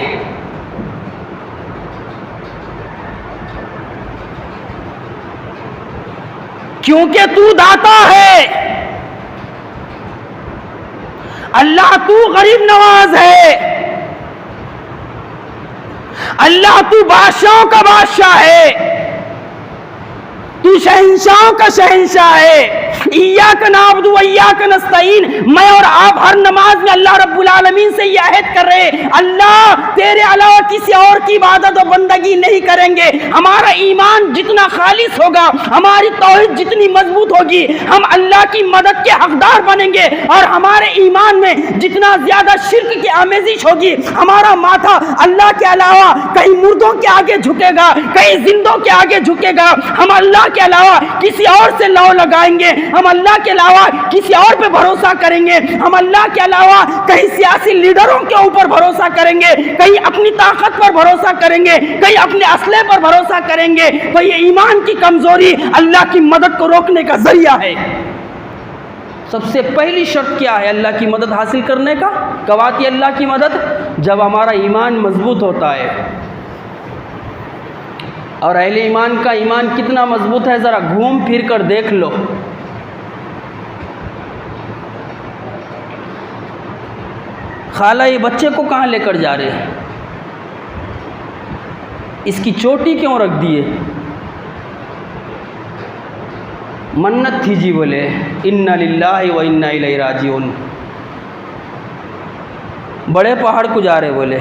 کیونکہ تو داتا ہے. اللہ تو غریب نواز ہے. اللہ تو بادشاہوں کا بادشاہ ہے. تو شہنشاہوں کا شہنشاہ ہے. ایاک نعبد و ایاک نستعین. میں اور آپ ہر نماز میں اللہ رب العالمین سے یہ عہد کر رہے ہیں اللہ تیرے علاوہ کسی اور کی عبادت و بندگی نہیں کریں گے. ہمارا ایمان جتنا خالص ہوگا, ہماری توحید جتنی مضبوط ہوگی, ہم اللہ کی مدد کے حقدار بنیں گے. اور ہمارے ایمان میں جتنا زیادہ شرک کی آمیزش ہوگی, ہمارا ماتھا اللہ کے علاوہ کہیں مردوں کے آگے جھکے گا, کہیں زندوں کے آگے جھکے گا. ہم اللہ کے علاوہ کسی اور سے لو لگائیں گے, ہم اللہ کے علاوہ کسی اور پہ بھروسہ کریں گے, ہم اللہ کے علاوہ کہیں سیاسی لیڈروں کے اوپر بھروسہ کریں گے, کہیں اپنی طاقت پر بھروسہ کریں گے, کہیں اپنے اسلحے پر بھروسہ کریں گے. تو یہ ایمان کی کمزوری اللہ کی مدد کو روکنے کا ذریعہ ہے. سب سے پہلی شرط کیا ہے اللہ کی مدد حاصل کرنے کا؟ کب آتی ہے اللہ کی مدد؟ جب ہمارا ایمان مضبوط ہوتا ہے. اور اہل ایمان کا ایمان کتنا مضبوط ہے ذرا گھوم پھر کر دیکھ لو. خالہ یہ بچے کو کہاں لے کر جا رہے ہیں؟ اس کی چوٹی کیوں رکھ دیے؟ منت تھی جی. بولے انا للہ و انا الیہ راجعون. بڑے پہاڑ کو جا رہے. بولے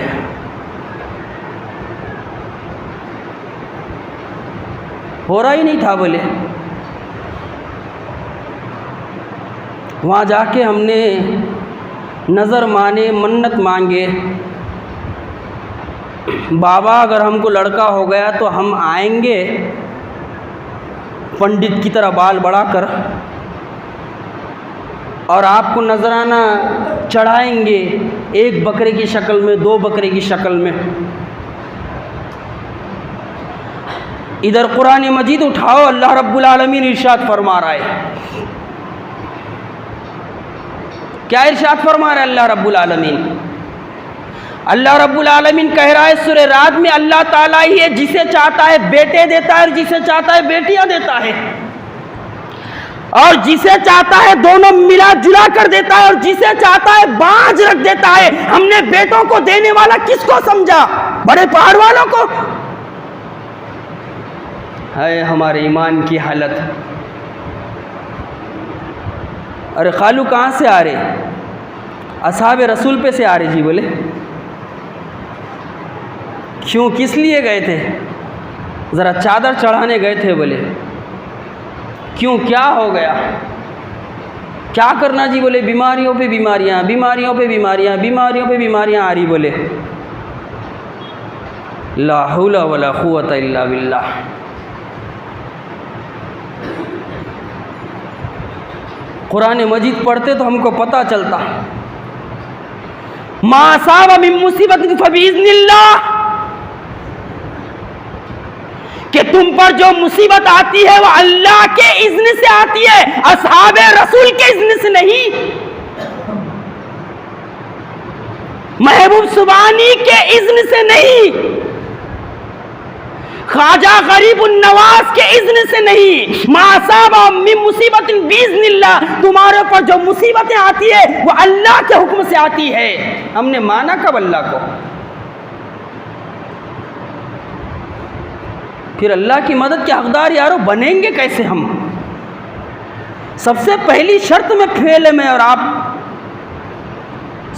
ہو رہا ہی نہیں تھا. بولے وہاں جا کے ہم نے نظر مانے, منت مانگے, بابا اگر ہم کو لڑکا ہو گیا تو ہم آئیں گے پنڈت کی طرح بال بڑھا کر اور آپ کو نذرانہ چڑھائیں گے, 1 بکرے کی شکل میں, 2 بکرے کی شکل میں. ادھر قرآن مجید اٹھاؤ, اللہ رب العالمین ارشاد فرما رہا ہے. کیا ارشاد فرما رہا ہے اللہ رب العالمین؟ اللہ رب العالمین کہہ رہا ہے سورہ رعد میں اللہ تعالیٰ ہی ہے جسے چاہتا ہے بیٹے دیتا ہے اور جسے چاہتا ہے بیٹیاں دیتا ہے, اور جسے چاہتا ہے دونوں ملا جلا کر دیتا ہے, اور جسے چاہتا ہے باج رکھ دیتا ہے. ہم نے بیٹوں کو دینے والا کس کو سمجھا؟ بڑے پہاڑ والوں کو. ہے ہمارے ایمان کی حالت. ارے خالو کہاں سے آ رہے؟ اصحاب رسول پہ سے آ رہے جی. بولے کیوں, کس لیے گئے تھے؟ ذرا چادر چڑھانے گئے تھے. بولے کیوں, کیا ہو گیا, کیا کرنا جی؟ بولے بیماریوں پہ بیماریاں, بیماریوں پہ بیماریاں, بیماریوں پہ بیماریاں آ رہی. بولے لا حول ولا قوت الا باللہ. قرآن مجید پڑھتے تو ہم کو پتہ چلتا ما اصاب من مصیبت فباذن اللہ, کہ تم پر جو مصیبت آتی ہے وہ اللہ کے اذن سے آتی ہے, اصحاب رسول کے اذن سے نہیں, محبوب سبحانی کے اذن سے نہیں, خواجہ غریب النواز کے اذن سے نہیں. ما اصاب من مصیبت باذن اللہ, تمہارے اوپر جو مصیبتیں آتی ہے وہ اللہ کے حکم سے آتی ہے. ہم نے مانا کب اللہ کو؟ پھر اللہ کی مدد کے حقدار یارو بنیں گے کیسے ہم؟ سب سے پہلی شرط میں پھیلے میں اور آپ,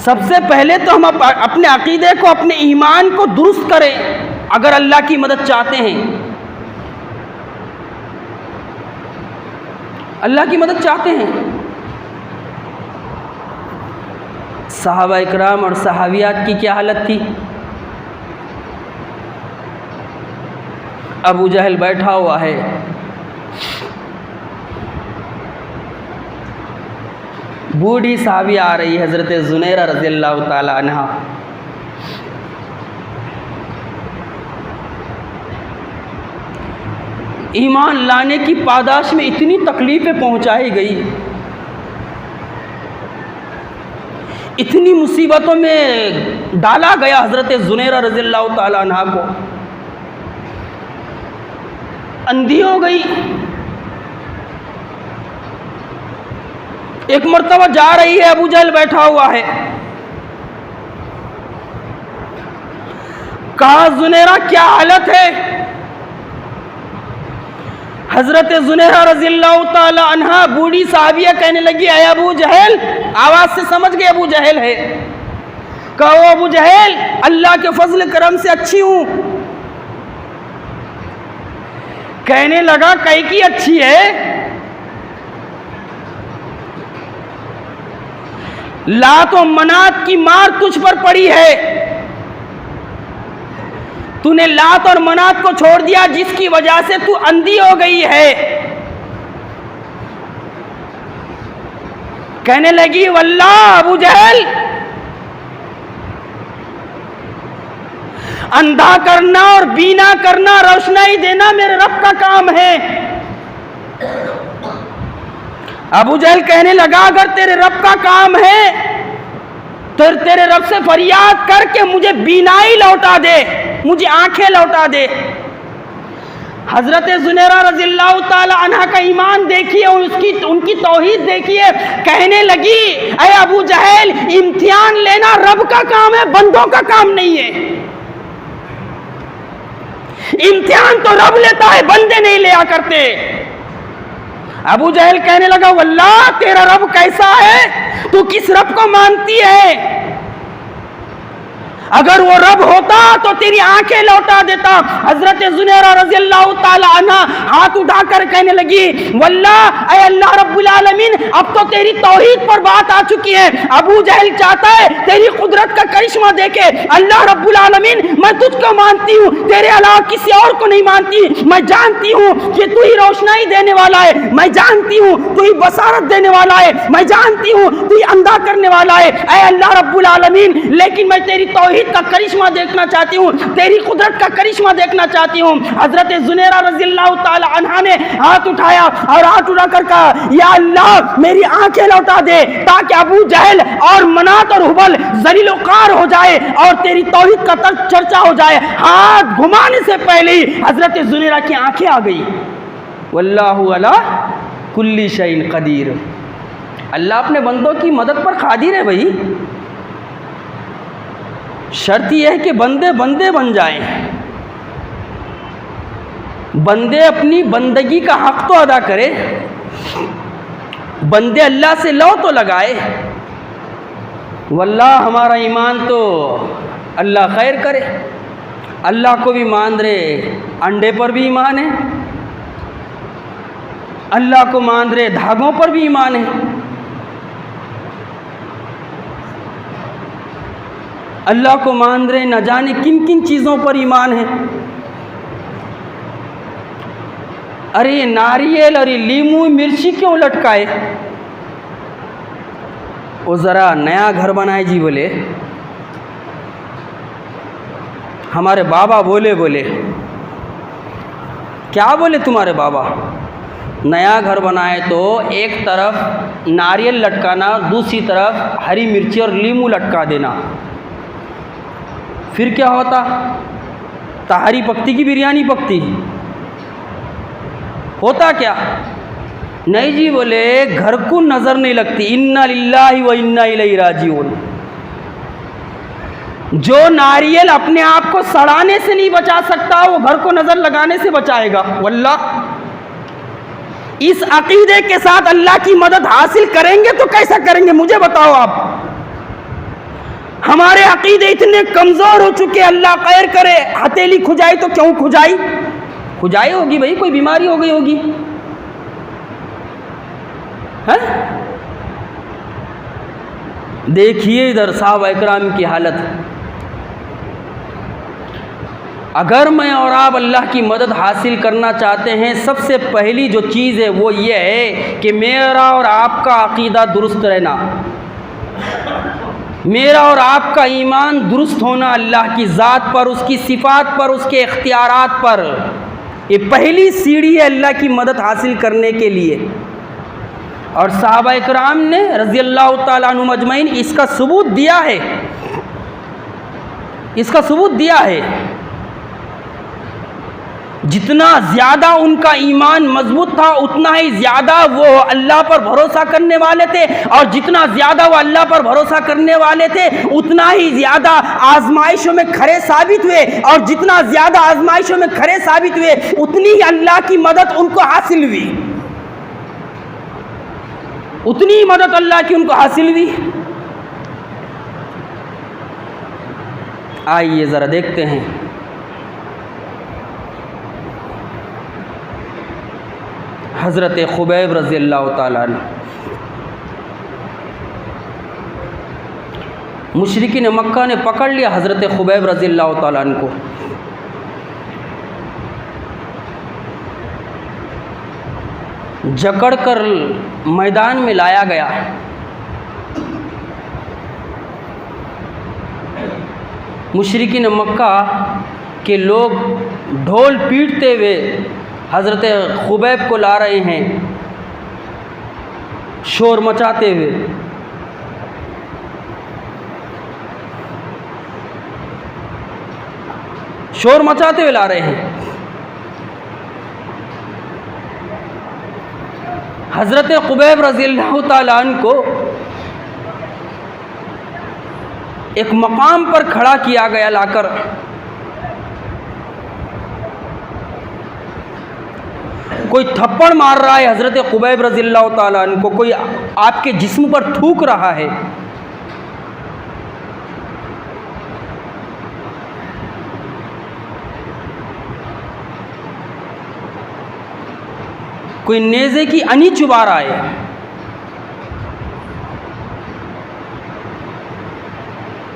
سب سے پہلے تو ہم اپنے عقیدے کو, اپنے ایمان کو درست کریں. اگر اللہ کی مدد چاہتے ہیں, اللہ کی مدد چاہتے ہیں. صحابہ اکرام اور صحابیات کی کیا حالت تھی؟ ابو جہل بیٹھا ہوا ہے, بوڑھی صحابی آ رہی ہے حضرت زنیرہ رضی اللہ تعالی عنہ. ایمان لانے کی پاداش میں اتنی تکلیفیں پہنچائی گئی، اتنی مصیبتوں میں ڈالا گیا حضرت زنیرہ رضی اللہ تعالی عنہ کو. اندھی ہو گئی. ایک مرتبہ جا رہی ہے، ابو جہل بیٹھا ہوا ہے. کہا زنیرہ کیا حالت ہے؟ حضرت زنیرہ رضی اللہ تعالی عنہ بوڑھی صحابیہ کہنے لگی اے ابو جہل، آواز سے سمجھ گئے ابو جہل ہے. کہو ابو جہل اللہ کے فضل کرم سے اچھی ہوں. کہنے لگا کئی کی اچھی ہے؟ لات و منات کی مار تجھ پر پڑی ہے، تو نے لات اور منات کو چھوڑ دیا جس کی وجہ سے تو اندھی ہو گئی ہے. کہنے لگی واللہ ابو جہل، اندھا کرنا اور بینا کرنا، روشنائی دینا میرے رب کا کام ہے. ابو جہل کہنے لگا اگر تیرے رب کا کام ہے تو تیرے رب سے فریاد کر کے مجھے بینائی لوٹا دے، مجھے آنکھیں لوٹا دے. حضرت زنیرہ رضی اللہ تعالی عنہ کا ایمان دیکھیے اور ان کی توحید دیکھیے. کہنے لگی اے ابو جہل، امتحان لینا رب کا کام ہے، بندوں کا کام نہیں ہے. امتحان تو رب لیتا ہے، بندے نہیں لیا کرتے. ابو جہل کہنے لگا واللہ تیرا رب کیسا ہے؟ تو کس رب کو مانتی ہے؟ اگر وہ رب ہوتا تو تیری آنکھیں لوٹا دیتا. حضرت زنیرہ رضی اللہ تعالی عنہ ہاتھ اٹھا کر کہنے لگی واللہ اے اللہ رب العالمین، اب تو تیری توحید پر بات آ چکی ہے. ابو جہل چاہتا ہے تیری قدرت کا کرشمہ دیکھے. اللہ رب العالمین میں تجھ کو مانتی ہوں، تیرے علاوہ کسی اور کو نہیں مانتی. میں جانتی ہوں کہ تو ہی روشنائی دینے والا ہے، میں جانتی ہوں تو ہی بصارت دینے والا ہے، میں جانتی ہوں تو ہی اندھا کرنے والا ہے. اے اللہ رب العالمین، لیکن میں تیری توحید کا کرشمہ دیکھنا چاہتی ہوں، تیری قدرت کا کرشمہ دیکھنا چاہتی ہوں. حضرت زنیرہ رضی اللہ تعالی عنہ نے ہاتھ اٹھایا اور ہاتھ اٹھا کر کہا یا اللہ میری آنکھیں لوٹا دے تاکہ ابو جہل اور منات اور حبل ذلیل و خوار ہو جائے اور تیری توحید کا چرچا ہو جائے. ہاتھ گھمانے سے پہلے ہی حضرت زنیرہ کی آنکھیں آ گئی. واللہ علی کل شیء قدیر. اللہ اپنے بندوں کی مدد پر قادر ہے بھائی. شرط یہ ہے کہ بندے بن جائیں. بندے اپنی بندگی کا حق تو ادا کرے، بندے اللہ سے لو تو لگائے. واللہ ہمارا ایمان تو اللہ خیر کرے. اللہ کو بھی مان رہے، انڈے پر بھی ایمان ہے، اللہ کو مان رہے دھاگوں پر بھی ایمان ہے. اللہ کو مان رہے نہ جانے کن کن چیزوں پر ایمان ہے. ارے یہ ناریل اور یہ لیمو مرچی کیوں لٹکائے؟ وہ ذرا نیا گھر بنائے جی. بولے ہمارے بابا بولے کیا بولے تمہارے بابا؟ نیا گھر بنائے تو ایک طرف ناریل لٹکانا، دوسری طرف ہری مرچی اور لیمو لٹکا دینا. پھر کیا ہوتا؟ تہاری پکتی کی بریانی پکتی؟ ہوتا کیا؟ نہیں جی. بولے گھر کو نظر نہیں لگتی. انا للہ و انا الیہ راجعون. جو ناریل اپنے آپ کو سڑانے سے نہیں بچا سکتا وہ گھر کو نظر لگانے سے بچائے گا. واللہ اس عقیدے کے ساتھ اللہ کی مدد حاصل کریں گے تو کیسا کریں گے مجھے بتاؤ آپ. ہمارے عقیدے اتنے کمزور ہو چکے. اللہ خیر کرے. ہتھیلی کھجائی تو کیوں کھجائی؟ کھجائی ہوگی بھائی، کوئی بیماری ہو گئی ہوگی. دیکھیے ادھر صحابہ اکرام کی حالت. اگر میں اور آپ اللہ کی مدد حاصل کرنا چاہتے ہیں، سب سے پہلی جو چیز ہے وہ یہ ہے کہ میرا اور آپ کا عقیدہ درست رہنا، میرا اور آپ کا ایمان درست ہونا اللہ کی ذات پر، اس کی صفات پر، اس کے اختیارات پر۔ یہ پہلی سیڑھی ہے اللہ کی مدد حاصل کرنے کے لیے، اور صحابہ اکرام نے رضی اللہ تعالیٰ عنہم اجمعین اس کا ثبوت دیا ہے، اس کا ثبوت دیا ہے۔ جتنا زیادہ ان کا ایمان مضبوط تھا اتنا ہی زیادہ وہ اللہ پر بھروسہ کرنے والے تھے، اور جتنا زیادہ وہ اللہ پر بھروسہ کرنے والے تھے اتنا ہی زیادہ آزمائشوں میں کھڑے ثابت ہوئے، اور جتنا زیادہ آزمائشوں میں کھڑے ثابت ہوئے اتنی ہی اللہ کی مدد ان کو حاصل ہوئی، اتنی ہی مدد اللہ کی ان کو حاصل ہوئی۔ آئیے ذرا دیکھتے ہیں حضرت خبیب رضی اللہ تعالیٰ عنہ، مشرکین مکہ نے پکڑ لیا حضرت خبیب رضی اللہ تعالیٰ عنہ کو، جکڑ کر میدان میں لایا گیا۔ مشرکین مکہ کے لوگ ڈھول پیٹتے ہوئے حضرت خبیب کو لا رہے ہیں، شور مچاتے ہوئے۔ شور مچاتے ہوئے لا رہے ہیں۔ حضرت خبیب رضی اللہ تعالیٰ عنہ کو ایک مقام پر کھڑا کیا گیا لا کر، کوئی تھپڑ مار رہا ہے حضرت خبیب رضی اللہ تعالیٰ عنہ کو، کوئی آپ کے جسم پر تھوک رہا ہے۔ کوئی نیزے کی انی چبا رہا ہے۔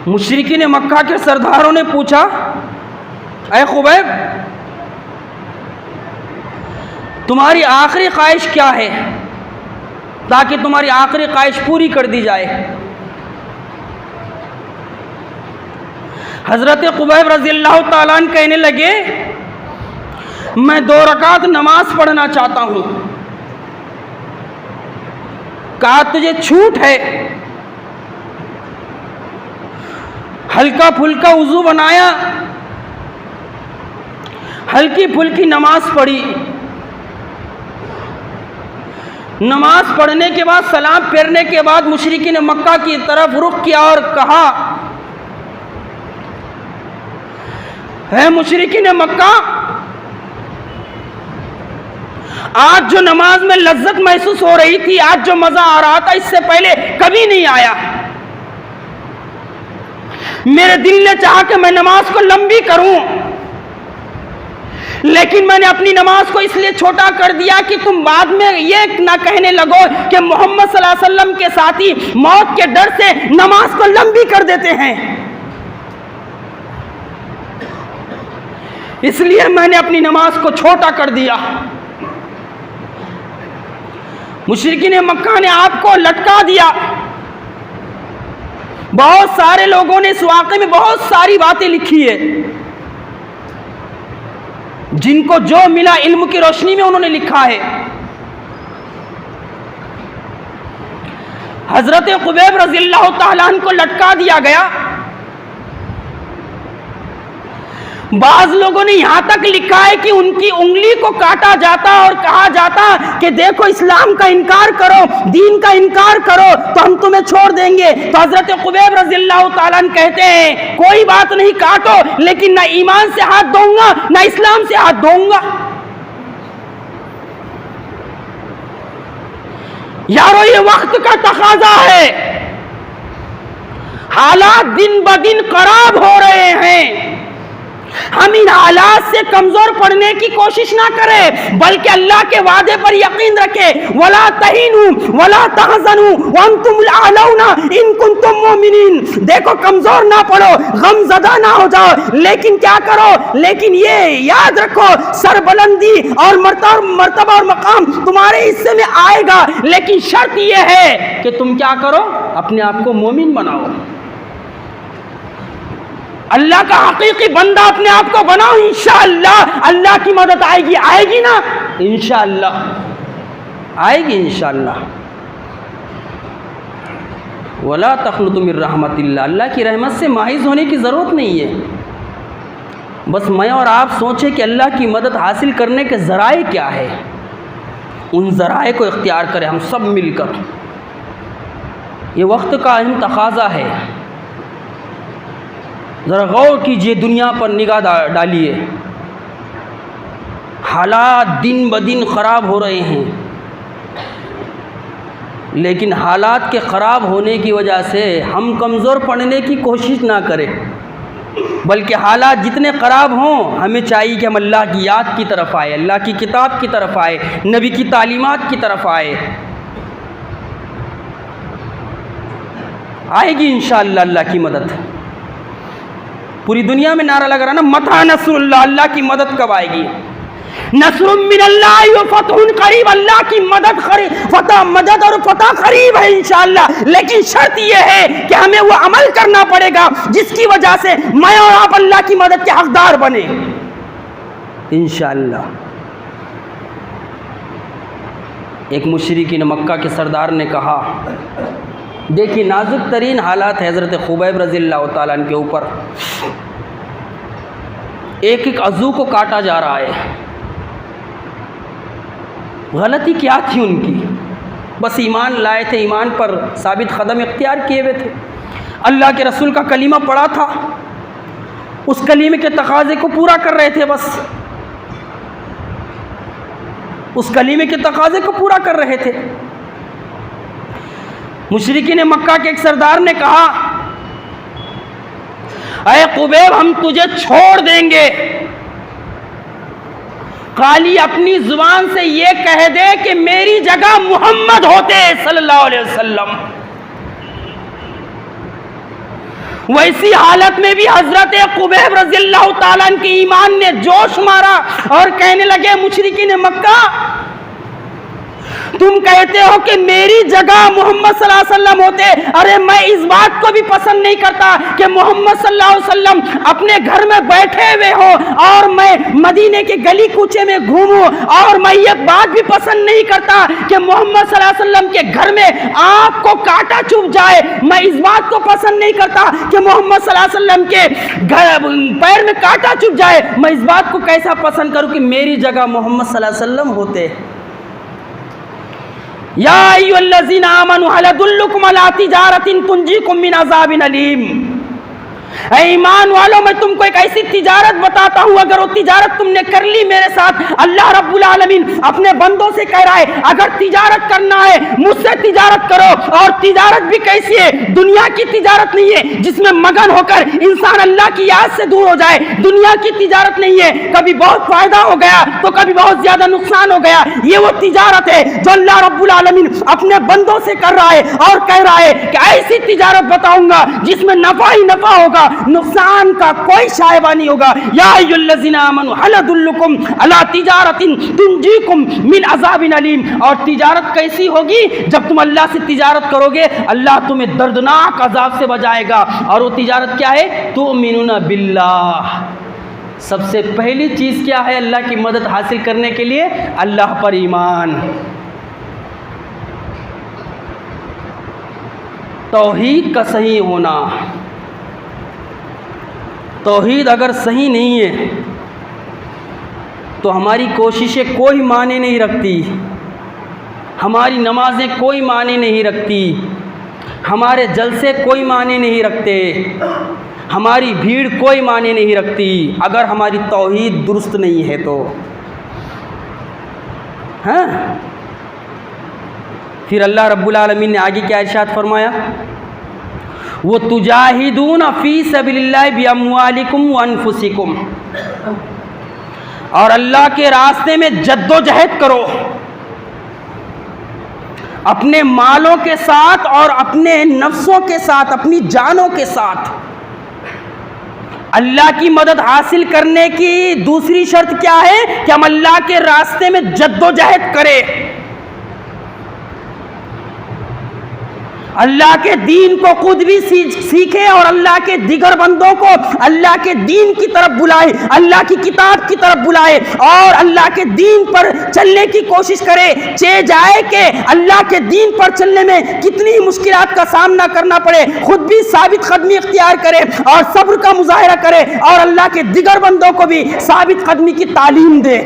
مشرکین مکہ کے سرداروں نے پوچھا، اے خبیب تمہاری آخری خواہش کیا ہے تاکہ تمہاری آخری خواہش پوری کر دی جائے؟ حضرت خبیب رضی اللہ تعالیٰ عنہ کہنے لگے، میں 2 رکعت نماز پڑھنا چاہتا ہوں۔ کہا تجھے چھوٹ ہے؟ ہلکا پھلکا وضو بنایا، ہلکی پھلکی نماز پڑھی۔ نماز پڑھنے کے بعد سلام پھیرنے کے بعد مشرکین مکہ کی طرف رخ کیا اور کہا، اے مشرکین مکہ، آج جو نماز میں لذت محسوس ہو رہی تھی، آج جو مزہ آ رہا تھا، اس سے پہلے کبھی نہیں آیا۔ میرے دل نے چاہا کہ میں نماز کو لمبی کروں، لیکن میں نے اپنی نماز کو اس لیے چھوٹا کر دیا کہ تم بعد میں یہ نہ کہنے لگو کہ محمد صلی اللہ علیہ وسلم کے ساتھی موت کے ڈر سے نماز کو لمبی کر دیتے ہیں، اس لیے میں نے اپنی نماز کو چھوٹا کر دیا۔ مشرکین مکہ نے آپ کو لٹکا دیا۔ بہت سارے لوگوں نے اس واقعے میں بہت ساری باتیں لکھی ہے، جن کو جو ملا علم کی روشنی میں انہوں نے لکھا ہے۔ حضرت خبیب رضی اللہ تعالیٰ عنہ کو لٹکا دیا گیا۔ بعض لوگوں نے یہاں تک لکھا ہے کہ ان کی انگلی کو کاٹا جاتا اور کہا جاتا کہ دیکھو اسلام کا انکار کرو، دین کا انکار کرو تو ہم تمہیں چھوڑ دیں گے۔ تو حضرت خبیب رضی اللہ تعالیٰ عنہ کہتے ہیں، کوئی بات نہیں، کاٹو، لیکن نہ ایمان سے ہاتھ دوں گا نہ اسلام سے ہاتھ دوں گا۔ یارو یہ وقت کا تقاضا ہے، حالات دن بدن خراب ہو رہے ہیں، ہم ان حالات سے کمزور پڑنے کی کوشش نہ کریں، بلکہ اللہ کے وعدے پر یقین رکھیں، وَلَا تَهِنُوا وَلَا تَحْزَنُوا وَأَنْتُمُ الْأَعْلَوْنَ إِن كُنتُم مُّؤْمِنِينَ۔ دیکھو کمزور نہ پڑو، غم زدہ نہ ہو جاؤ، لیکن کیا کرو؟ لیکن یہ یاد رکھو سربلندی اور مرتبہ اور مقام تمہارے حصے میں آئے گا، لیکن شرط یہ ہے کہ تم کیا کرو؟ اپنے آپ کو مومن بناؤ، اللہ کا حقیقی بندہ اپنے آپ کو بناؤ، انشاءاللہ اللہ کی مدد آئے گی۔ آئے گی نا؟ انشاءاللہ آئے گی انشاءاللہ۔ وَلَا تَقْنَطُوا مِن رَحْمَتِ اللَّهِ، اللہ کی رحمت سے مایوس ہونے کی ضرورت نہیں ہے۔ بس میں اور آپ سوچیں کہ اللہ کی مدد حاصل کرنے کے ذرائع کیا ہے، ان ذرائع کو اختیار کریں ہم سب مل کر۔ یہ وقت کا اہم تقاضا ہے۔ ذرا غور کیجئے، دنیا پر نگاہ ڈالیے، حالات دن بدن خراب ہو رہے ہیں، لیکن حالات کے خراب ہونے کی وجہ سے ہم کمزور پڑنے کی کوشش نہ کریں، بلکہ حالات جتنے خراب ہوں ہمیں چاہیے کہ ہم اللہ کی یاد کی طرف آئے، اللہ کی کتاب کی طرف آئے، نبی کی تعلیمات کی طرف آئے۔ آئے گی انشاءاللہ اللہ کی مدد۔ پوری دنیا میں نعرہ لگ رہا نا، متى نصر اللہ، اللہ کی مدد کب آئے گی؟ نصر من اللہ و فتح قریب، اللہ کی مدد فتح، مدد اور فتح قریب ہے انشاءاللہ، لیکن شرط یہ ہے کہ ہمیں وہ عمل کرنا پڑے گا جس کی وجہ سے میں اور آپ اللہ کی مدد کے حقدار بنے انشاءاللہ۔ ایک مشرکین مکہ کے سردار نے کہا، دیکھیے نازک ترین حالات حضرت خبیب رضی اللہ تعالیٰ عنہ کے اوپر، ایک ایک عضو کو کاٹا جا رہا ہے۔ غلطی کیا تھی ان کی؟ بس ایمان لائے تھے، ایمان پر ثابت قدم اختیار کیے ہوئے تھے، اللہ کے رسول کا کلمہ پڑھا تھا، اس کلمے کے تقاضے کو پورا کر رہے تھے، بس اس کلمے کے تقاضے کو پورا کر رہے تھے۔ مشرکین مکہ کے ایک سردار نے کہا، اے خبیب ہم تجھے چھوڑ دیں گے، خالی اپنی زبان سے یہ کہہ دے کہ میری جگہ محمد ہوتے صلی اللہ علیہ وسلم۔ ویسی حالت میں بھی حضرت خبیب رضی اللہ تعالیٰ عنہ کے ایمان نے جوش مارا اور کہنے لگے مشرکین مکہ، تم کہتے ہو کہ میری جگہ محمد صلی اللہ علیہ وسلم ہوتے، ارے میں اس بات کو بھی پسند نہیں کرتا کہ محمد صلی اللہ علیہ وسلم اپنے گھر میں بیٹھے ہوئے ہو اور میں مدینے کے گلی کوچے میں گھوموں، اور میں یہ بات بھی پسند نہیں کرتا کہ محمد صلی اللہ علیہ وسلم کے گھر میں آپ کو کانٹا چبھ جائے، میں اس بات کو پسند نہیں کرتا کہ محمد صلی اللہ علیہ وسلم کے پیر میں کانٹا چبھ جائے، میں اس بات کو کیسا پسند کروں کہ میری جگہ محمد صلی اللہ علیہ وسلم ہوتے۔ یا ایھا الذین آمنوا هل ادلکم علی تجارۃ تنجیکم من عذاب علیم، اے ایمان والو میں تم کو ایک ایسی تجارت بتاتا ہوں، اگر وہ تجارت تم نے کر لی میرے ساتھ، اللہ رب العالمین اپنے بندوں سے کہہ رہا ہے اگر تجارت کرنا ہے مجھ سے تجارت کرو، اور تجارت بھی کیسی ہے؟ دنیا کی تجارت نہیں ہے جس میں مگن ہو کر انسان اللہ کی یاد سے دور ہو جائے، دنیا کی تجارت نہیں ہے کبھی بہت فائدہ ہو گیا تو کبھی بہت زیادہ نقصان ہو گیا، یہ وہ تجارت ہے جو اللہ رب العالمین اپنے بندوں سے کر رہا ہے اور کہہ رہا ہے کہ ایسی تجارت بتاؤں گا جس میں نفع ہی نفع ہوگا، نقصان کا کوئی شائبہ نہیں ہوگا۔ یا ایھا الذین آمنوا هل ادلکم علی تجارۃ تنجیکم من عذاب علیم، اور تجارت کیسی ہوگی؟ جب تم اللہ سے تجارت کرو گے اللہ تمہیں دردناک عذاب سے بچائے گا، اور وہ تجارت کیا ہے؟ تؤمنون باللہ، سب سے پہلی چیز کیا ہے اللہ کی مدد حاصل کرنے کے لیے؟ اللہ پر ایمان، توحید کا صحیح ہونا۔ توحید اگر صحیح نہیں ہے تو ہماری کوششیں کوئی معنی نہیں رکھتی، ہماری نمازیں کوئی معنی نہیں رکھتی، ہمارے جلسے کوئی معنی نہیں رکھتے، ہماری بھیڑ کوئی معنی نہیں رکھتی اگر ہماری توحید درست نہیں ہے تو۔ ہاں پھر اللہ رب العالمین نے آگے کیا ارشاد فرمایا؟ وَتُجَاهِدُونَ فِي سَبِيلِ اللَّهِ بِأَمْوَالِكُمْ وَأَنفُسِكُمْ، اور اللہ کے راستے میں جد و جہد کرو، اپنے مالوں کے ساتھ اور اپنے نفسوں کے ساتھ، اپنی جانوں کے ساتھ۔ اللہ کی مدد حاصل کرنے کی دوسری شرط کیا ہے کہ ہم اللہ کے راستے میں جد و جہد کریں، اللہ کے دین کو خود بھی سیکھے اور اللہ کے دیگر بندوں کو اللہ کے دین کی طرف بلائے، اللہ کی کتاب کی طرف بلائے اور اللہ کے دین پر چلنے کی کوشش کرے، چاہے جائے کہ اللہ کے دین پر چلنے میں کتنی مشکلات کا سامنا کرنا پڑے، خود بھی ثابت قدمی اختیار کرے اور صبر کا مظاہرہ کرے اور اللہ کے دیگر بندوں کو بھی ثابت قدمی کی تعلیم دے۔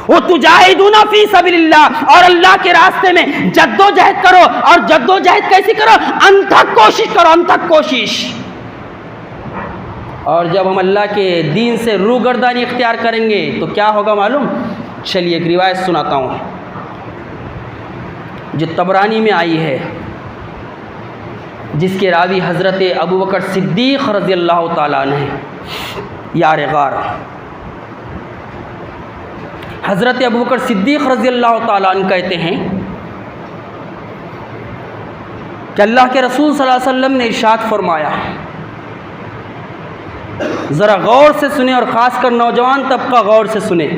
وَتُجَاهِدُونَ فِي سَبِيلِ اللَّهِ، اور اللہ کے راستے میں جد و جہد کرو، اور جد و جہد کیسی کرو؟ انتھک کوشش کرو، انتھک کوشش۔ اور جب ہم اللہ کے دین سے روگردانی اختیار کریں گے تو کیا ہوگا معلوم؟ چلیے ایک روایت سناتا ہوں جو طبرانی میں آئی ہے، جس کے راوی حضرت ابوبکر صدیق رضی اللہ تعالیٰ عنہ یار غار۔ حضرت ابوبکر صدیق رضی اللہ تعالیٰ عنہ کہتے ہیں کہ اللہ کے رسول صلی اللہ علیہ وسلم نے ارشاد فرمایا، ذرا غور سے سنیں اور خاص کر نوجوان طبقہ غور سے سنیں،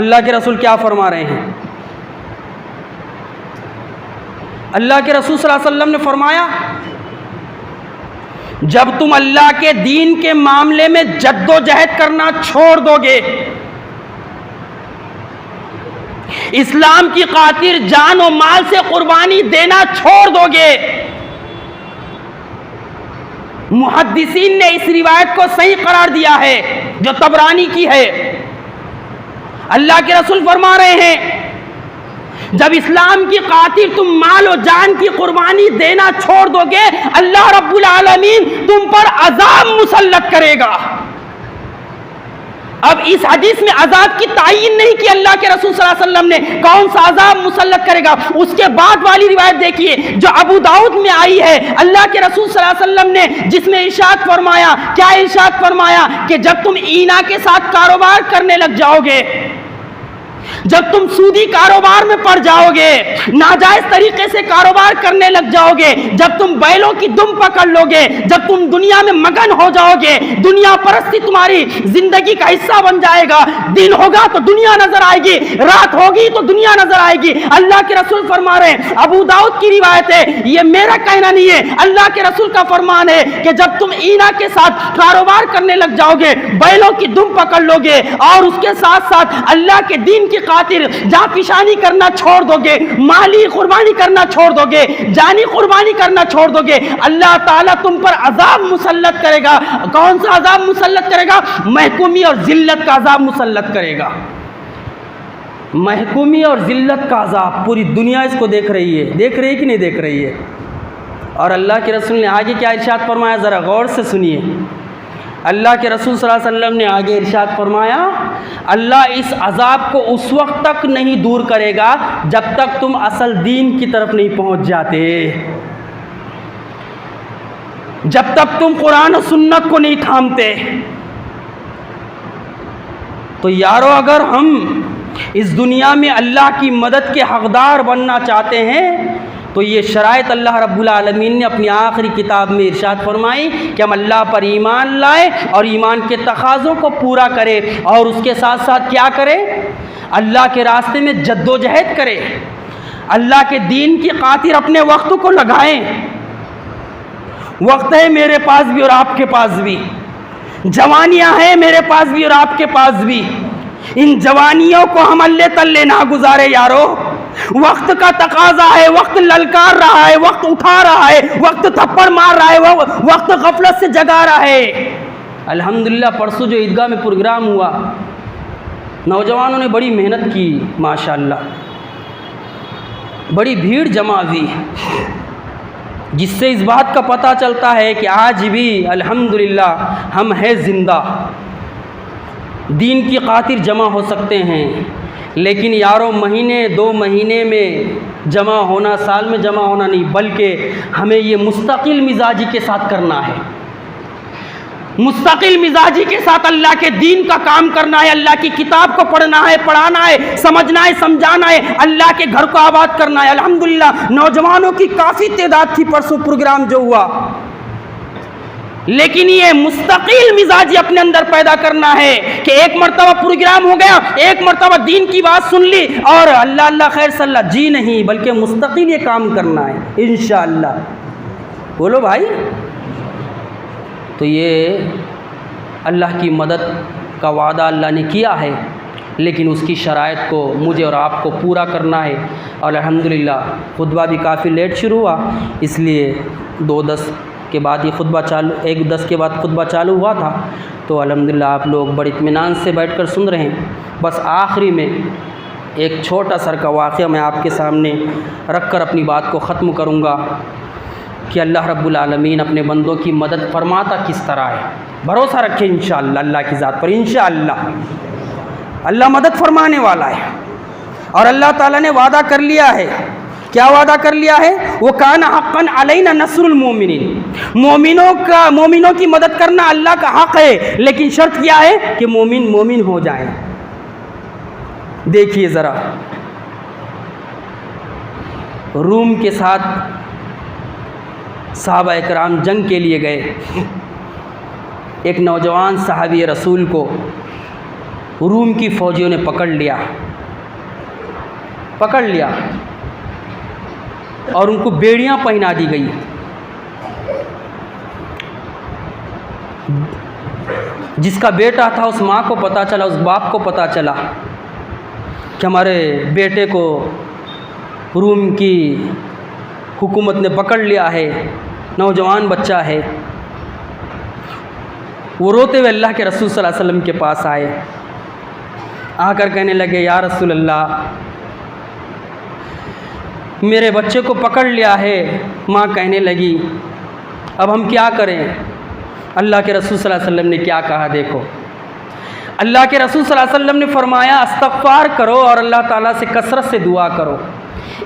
اللہ کے رسول کیا فرما رہے ہیں۔ اللہ کے رسول صلی اللہ علیہ وسلم نے فرمایا، جب تم اللہ کے دین کے معاملے میں جد و جہد کرنا چھوڑ دو گے، اسلام کی خاطر جان و مال سے قربانی دینا چھوڑ دو گے۔ محدثین نے اس روایت کو صحیح قرار دیا ہے جو طبرانی کی ہے۔ اللہ کے رسول فرما رہے ہیں، جب اسلام کی خاطر تم مال و جان کی قربانی دینا چھوڑ دو گے، اللہ رب العالمین تم پر عذاب مسلط کرے گا۔ اب اس حدیث میں عذاب کی تعین نہیں کی اللہ کے رسول صلی اللہ علیہ وسلم نے، کون سا عذاب مسلط کرے گا۔ اس کے بعد والی روایت دیکھیے جو ابو داؤد میں آئی ہے، اللہ کے رسول صلی اللہ علیہ وسلم نے جس میں ارشاد فرمایا، کیا ارشاد فرمایا کہ جب تم اینا کے ساتھ کاروبار کرنے لگ جاؤ گے، جب تم سودی کاروبار میں پڑ جاؤ گے، ناجائز طریقے سے کاروبار کرنے لگ جاؤ گے، جب تم بیلوں کی دم پکڑ لو گے، جب تم دنیا میں مگن ہو جاؤ گے، دنیا پرستی تمہاری زندگی کا حصہ بن جائے گا، دن ہوگا تو دنیا نظر آئے گی، رات ہوگی تو دنیا نظر آئے گی۔ اللہ کے رسول فرما رہے ہیں، ابو داؤد کی روایت ہے، یہ میرا کہنا نہیں ہے، اللہ کے رسول کا فرمان ہے کہ جب تم اینا کے ساتھ کاروبار کرنے لگ جاؤ گے، بیلوں کی دم پکڑ لو گے اور اس کے ساتھ ساتھ اللہ کے دین کی خاطر جاں پیشانی کرنا چھوڑ دو گے، مالی قربانی کرنا چھوڑ دو گے، جانی قربانی کرنا چھوڑ دو گے، اللہ تعالیٰ تم پر عذاب مسلط کرے گا۔ کون سا عذاب مسلط کرے گا؟ محکومی اور ذلت کا عذاب مسلط کرے گا۔ محکومی اور ذلت کا عذاب پوری دنیا اس کو دیکھ رہی ہے کہ نہیں دیکھ رہی ہے۔ اور اللہ کے رسول نے آگے کیا ارشاد فرمایا، ذرا غور سے سنیے۔ اللہ کے رسول صلی اللہ علیہ وسلم نے آگے ارشاد فرمایا، اللہ اس عذاب کو اس وقت تک نہیں دور کرے گا جب تک تم اصل دین کی طرف نہیں پہنچ جاتے، جب تک تم قرآن و سنت کو نہیں تھامتے۔ تو یارو، اگر ہم اس دنیا میں اللہ کی مدد کے حقدار بننا چاہتے ہیں تو یہ شرائط اللہ رب العالمین نے اپنی آخری کتاب میں ارشاد فرمائی کہ ہم اللہ پر ایمان لائیں اور ایمان کے تقاضوں کو پورا کریں، اور اس کے ساتھ ساتھ کیا کریں؟ اللہ کے راستے میں جد و جہد کریں، اللہ کے دین کی خاطر اپنے وقت کو لگائیں۔ وقت ہے میرے پاس بھی اور آپ کے پاس بھی، جوانیاں ہیں میرے پاس بھی اور آپ کے پاس بھی، ان جوانیوں کو ہم اللہ تلے نہ گزارے یارو۔ وقت کا تقاضا ہے، وقت للکار رہا ہے، وقت اٹھا رہا ہے، وقت تھپڑ مار رہا ہے، وقت غفلت سے جگا رہا ہے۔ الحمدللہ پرسوں جو عیدگاہ میں پروگرام ہوا، نوجوانوں نے بڑی محنت کی، ماشاءاللہ بڑی بھیڑ جمع ہوئی، جس سے اس بات کا پتہ چلتا ہے کہ آج بھی الحمدللہ ہم ہیں زندہ، دین کی خاطر جمع ہو سکتے ہیں، لیکن یارو مہینے 2 مہینے میں جمع ہونا، سال میں جمع ہونا نہیں، بلکہ ہمیں یہ مستقل مزاجی کے ساتھ کرنا ہے۔ مستقل مزاجی کے ساتھ اللہ کے دین کا کام کرنا ہے، اللہ کی کتاب کو پڑھنا ہے، پڑھانا ہے، سمجھنا ہے، سمجھانا ہے، اللہ کے گھر کو آباد کرنا ہے۔ الحمدللہ نوجوانوں کی کافی تعداد تھی پرسوں پروگرام جو ہوا، لیکن یہ مستقل مزاجی اپنے اندر پیدا کرنا ہے کہ ایک مرتبہ پروگرام ہو گیا، ایک مرتبہ دین کی بات سن لی اور اللہ اللہ خیر صلی اللہ، جی نہیں، بلکہ مستقل یہ کام کرنا ہے انشاءاللہ۔ بولو بھائی، تو یہ اللہ کی مدد کا وعدہ اللہ نے کیا ہے، لیکن اس کی شرائط کو مجھے اور آپ کو پورا کرنا ہے۔ اور الحمدللہ خطبہ بھی کافی لیٹ شروع ہوا، اس لیے 2:10 کے بعد یہ خطبہ چالو 1:10 کے بعد خطبہ چالو ہوا تھا، تو الحمدللہ آپ لوگ بڑے اطمینان سے بیٹھ کر سن رہے ہیں۔ بس آخری میں ایک چھوٹا سر کا واقعہ میں آپ کے سامنے رکھ کر اپنی بات کو ختم کروں گا کہ اللہ رب العالمین اپنے بندوں کی مدد فرماتا کس طرح ہے۔ بھروسہ رکھیں انشاءاللہ اللہ کی ذات پر، انشاءاللہ اللہ مدد فرمانے والا ہے۔ اور اللہ تعالیٰ نے وعدہ کر لیا ہے، کیا وعدہ کر لیا ہے؟ وہ کان حقاً علینا نصر المومنین، مومنوں کی مدد کرنا اللہ کا حق ہے، لیکن شرط کیا ہے کہ مومن ہو جائیں۔ دیکھیے ذرا، روم کے ساتھ صحابہ اکرام جنگ کے لیے گئے، ایک نوجوان صحابی رسول کو روم کی فوجیوں نے پکڑ لیا اور ان کو بیڑیاں پہنا دی گئی۔ جس کا بیٹا تھا اس ماں کو پتہ چلا، اس باپ کو پتہ چلا کہ ہمارے بیٹے کو روم کی حکومت نے پکڑ لیا ہے، نوجوان بچہ ہے۔ وہ روتے ہوئے اللہ کے رسول صلی اللہ علیہ وسلم کے پاس آئے، آ کر کہنے لگے یا رسول اللہ، میرے بچے کو پکڑ لیا ہے۔ ماں کہنے لگی اب ہم کیا کریں؟ اللہ کے رسول صلی اللہ علیہ وسلم نے کیا کہا دیکھو، اللہ کے رسول صلی اللہ علیہ وسلم نے فرمایا استغفار کرو اور اللہ تعالیٰ سے کثرت سے دعا کرو۔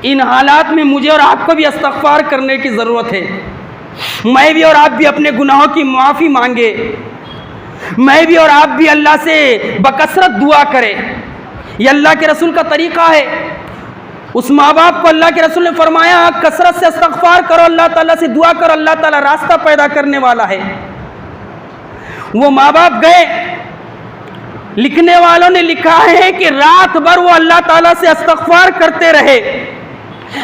ان حالات میں مجھے اور آپ کو بھی استغفار کرنے کی ضرورت ہے، میں بھی اور آپ بھی اپنے گناہوں کی معافی مانگے، میں بھی اور آپ بھی اللہ سے بکثرت دعا کریں۔ یہ اللہ کے رسول کا طریقہ ہے۔ اس ماں باپ کو اللہ کے رسول نے فرمایا کثرت سے استغفار کرو، اللہ تعالیٰ سے دعا کرو، اللہ تعالیٰ راستہ پیدا کرنے والا ہے۔ وہ ماں باپ گئے، لکھنے والوں نے لکھا ہے کہ رات بھر وہ اللہ تعالیٰ سے استغفار کرتے رہے،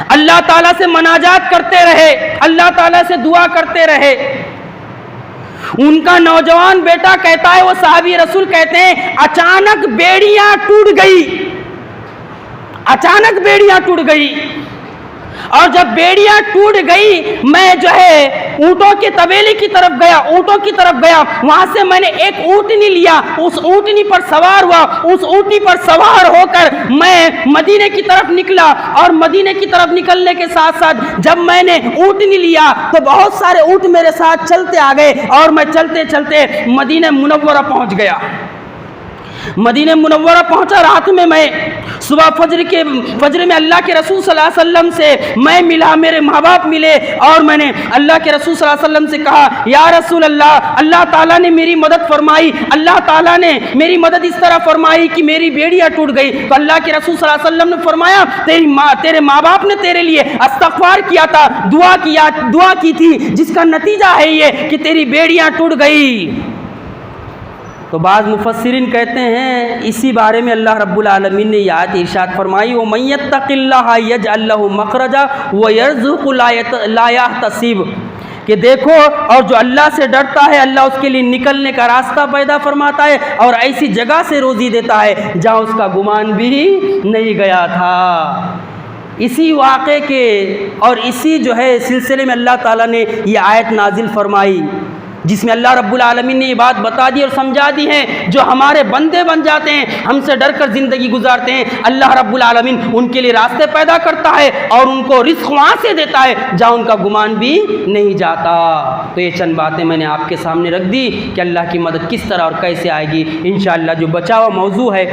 اللہ تعالیٰ سے مناجات کرتے رہے، اللہ تعالیٰ سے دعا کرتے رہے۔ ان کا نوجوان بیٹا کہتا ہے، وہ صحابی رسول کہتے ہیں اچانک بیڑیاں ٹوٹ گئی، اور جب بیڑیاں ٹوٹ گئی میں جو ہے اونٹوں کے طویلے کی طرف گیا، وہاں سے میں نے ایک اونٹنی لیا، اس اونٹنی پر سوار ہوا، اس اونٹنی پر سوار ہو کر میں مدینے کی طرف نکلا، اور مدینے کی طرف نکلنے کے ساتھ ساتھ جب میں نے اونٹنی لیا تو بہت سارے اونٹ میرے ساتھ چلتے آ گئے، اور میں چلتے چلتے مدینہ منورہ پہنچ گیا۔ مدینہ منورہ پہنچا، رات میں صبح فجر میں اللہ کے رسول صلی اللہ علیہ وسلم سے میں ملا، میرے ماں باپ ملے، اور میں نے اللہ کے رسول صلی اللہ علیہ وسلم سے کہا یا رسول اللہ، اللہ تعالیٰ نے میری مدد فرمائی، اللہ تعالیٰ نے میری مدد اس طرح فرمائی کہ میری بیڑیاں ٹوٹ گئی۔ تو اللہ کے رسول صلی اللہ علیہ وسلم نے فرمایا تیرے ماں باپ نے تیرے لیے استغفار کیا تھا، دعا کی تھی، جس کا نتیجہ ہے یہ کہ تیری بیڑیاں ٹوٹ گئی۔ تو بعض مفسرین کہتے ہیں اسی بارے میں اللہ رب العالمین نے یہ آیت ارشاد فرمائی وَمَن يَتَّقِ اللَّهَ يَجْعَل لَّهُ مَخْرَجًا وَيَرْزُقْهُ لَا يَحْتَسِبُ، کہ دیکھو اور جو اللہ سے ڈرتا ہے اللہ اس کے لیے نکلنے کا راستہ پیدا فرماتا ہے، اور ایسی جگہ سے روزی دیتا ہے جہاں اس کا گمان بھی نہیں گیا تھا۔ اسی واقعے کے اور اسی جو ہے سلسلے میں اللہ تعالیٰ نے یہ آیت نازل فرمائی، جس میں اللہ رب العالمین نے یہ بات بتا دی اور سمجھا دی ہے، جو ہمارے بندے بن جاتے ہیں، ہم سے ڈر کر زندگی گزارتے ہیں، اللہ رب العالمین ان کے لیے راستے پیدا کرتا ہے اور ان کو رزق وہاں سے دیتا ہے جہاں ان کا گمان بھی نہیں جاتا۔ تو یہ چند باتیں میں نے آپ کے سامنے رکھ دی کہ اللہ کی مدد کس طرح اور کیسے آئے گی۔ انشاءاللہ جو بچا ہوا موضوع ہے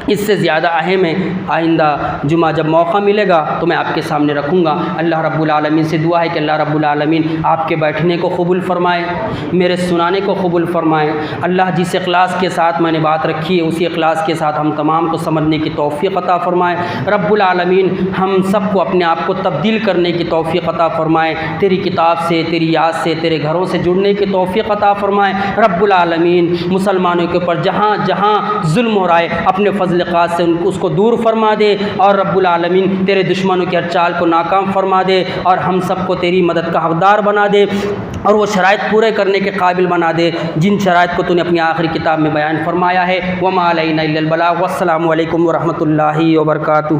اس سے زیادہ اہم ہے، آئندہ جمعہ جب موقع ملے گا تو میں آپ کے سامنے رکھوں گا۔ اللہ رب العالمین سے دعا ہے کہ اللہ رب العالمین آپ کے بیٹھنے کو قبول فرمائے، میرے سنانے کو قبول فرمائے۔ اللہ جس اخلاص کے ساتھ میں نے بات رکھی ہے اسی اخلاص کے ساتھ ہم تمام کو سمجھنے کی توفیق عطا فرمائے۔ رب العالمین ہم سب کو اپنے آپ کو تبدیل کرنے کی توفیق عطا فرمائے، تیری کتاب سے، تیری یاد سے، تیرے گھروں سے جڑنے کی توفیق عطا فرمائے۔ رب العالمین مسلمانوں کے اوپر جہاں جہاں ظلم ہو رہا ہے اپنے فضل خاص سے اس کو دور فرما دے، اور رب العالمین تیرے دشمنوں کی ہر چال کو ناکام فرما دے، اور ہم سب کو تیری مدد کا حقدار بنا دے، اور وہ شرائط پورے کرنے کے قابل بنا دے جن شرائط کو تو نے اپنی آخری کتاب میں بیان فرمایا ہے۔ وما علینا الا البلاغ۔ والسلام علیکم ورحمۃ اللہ وبرکاتہ۔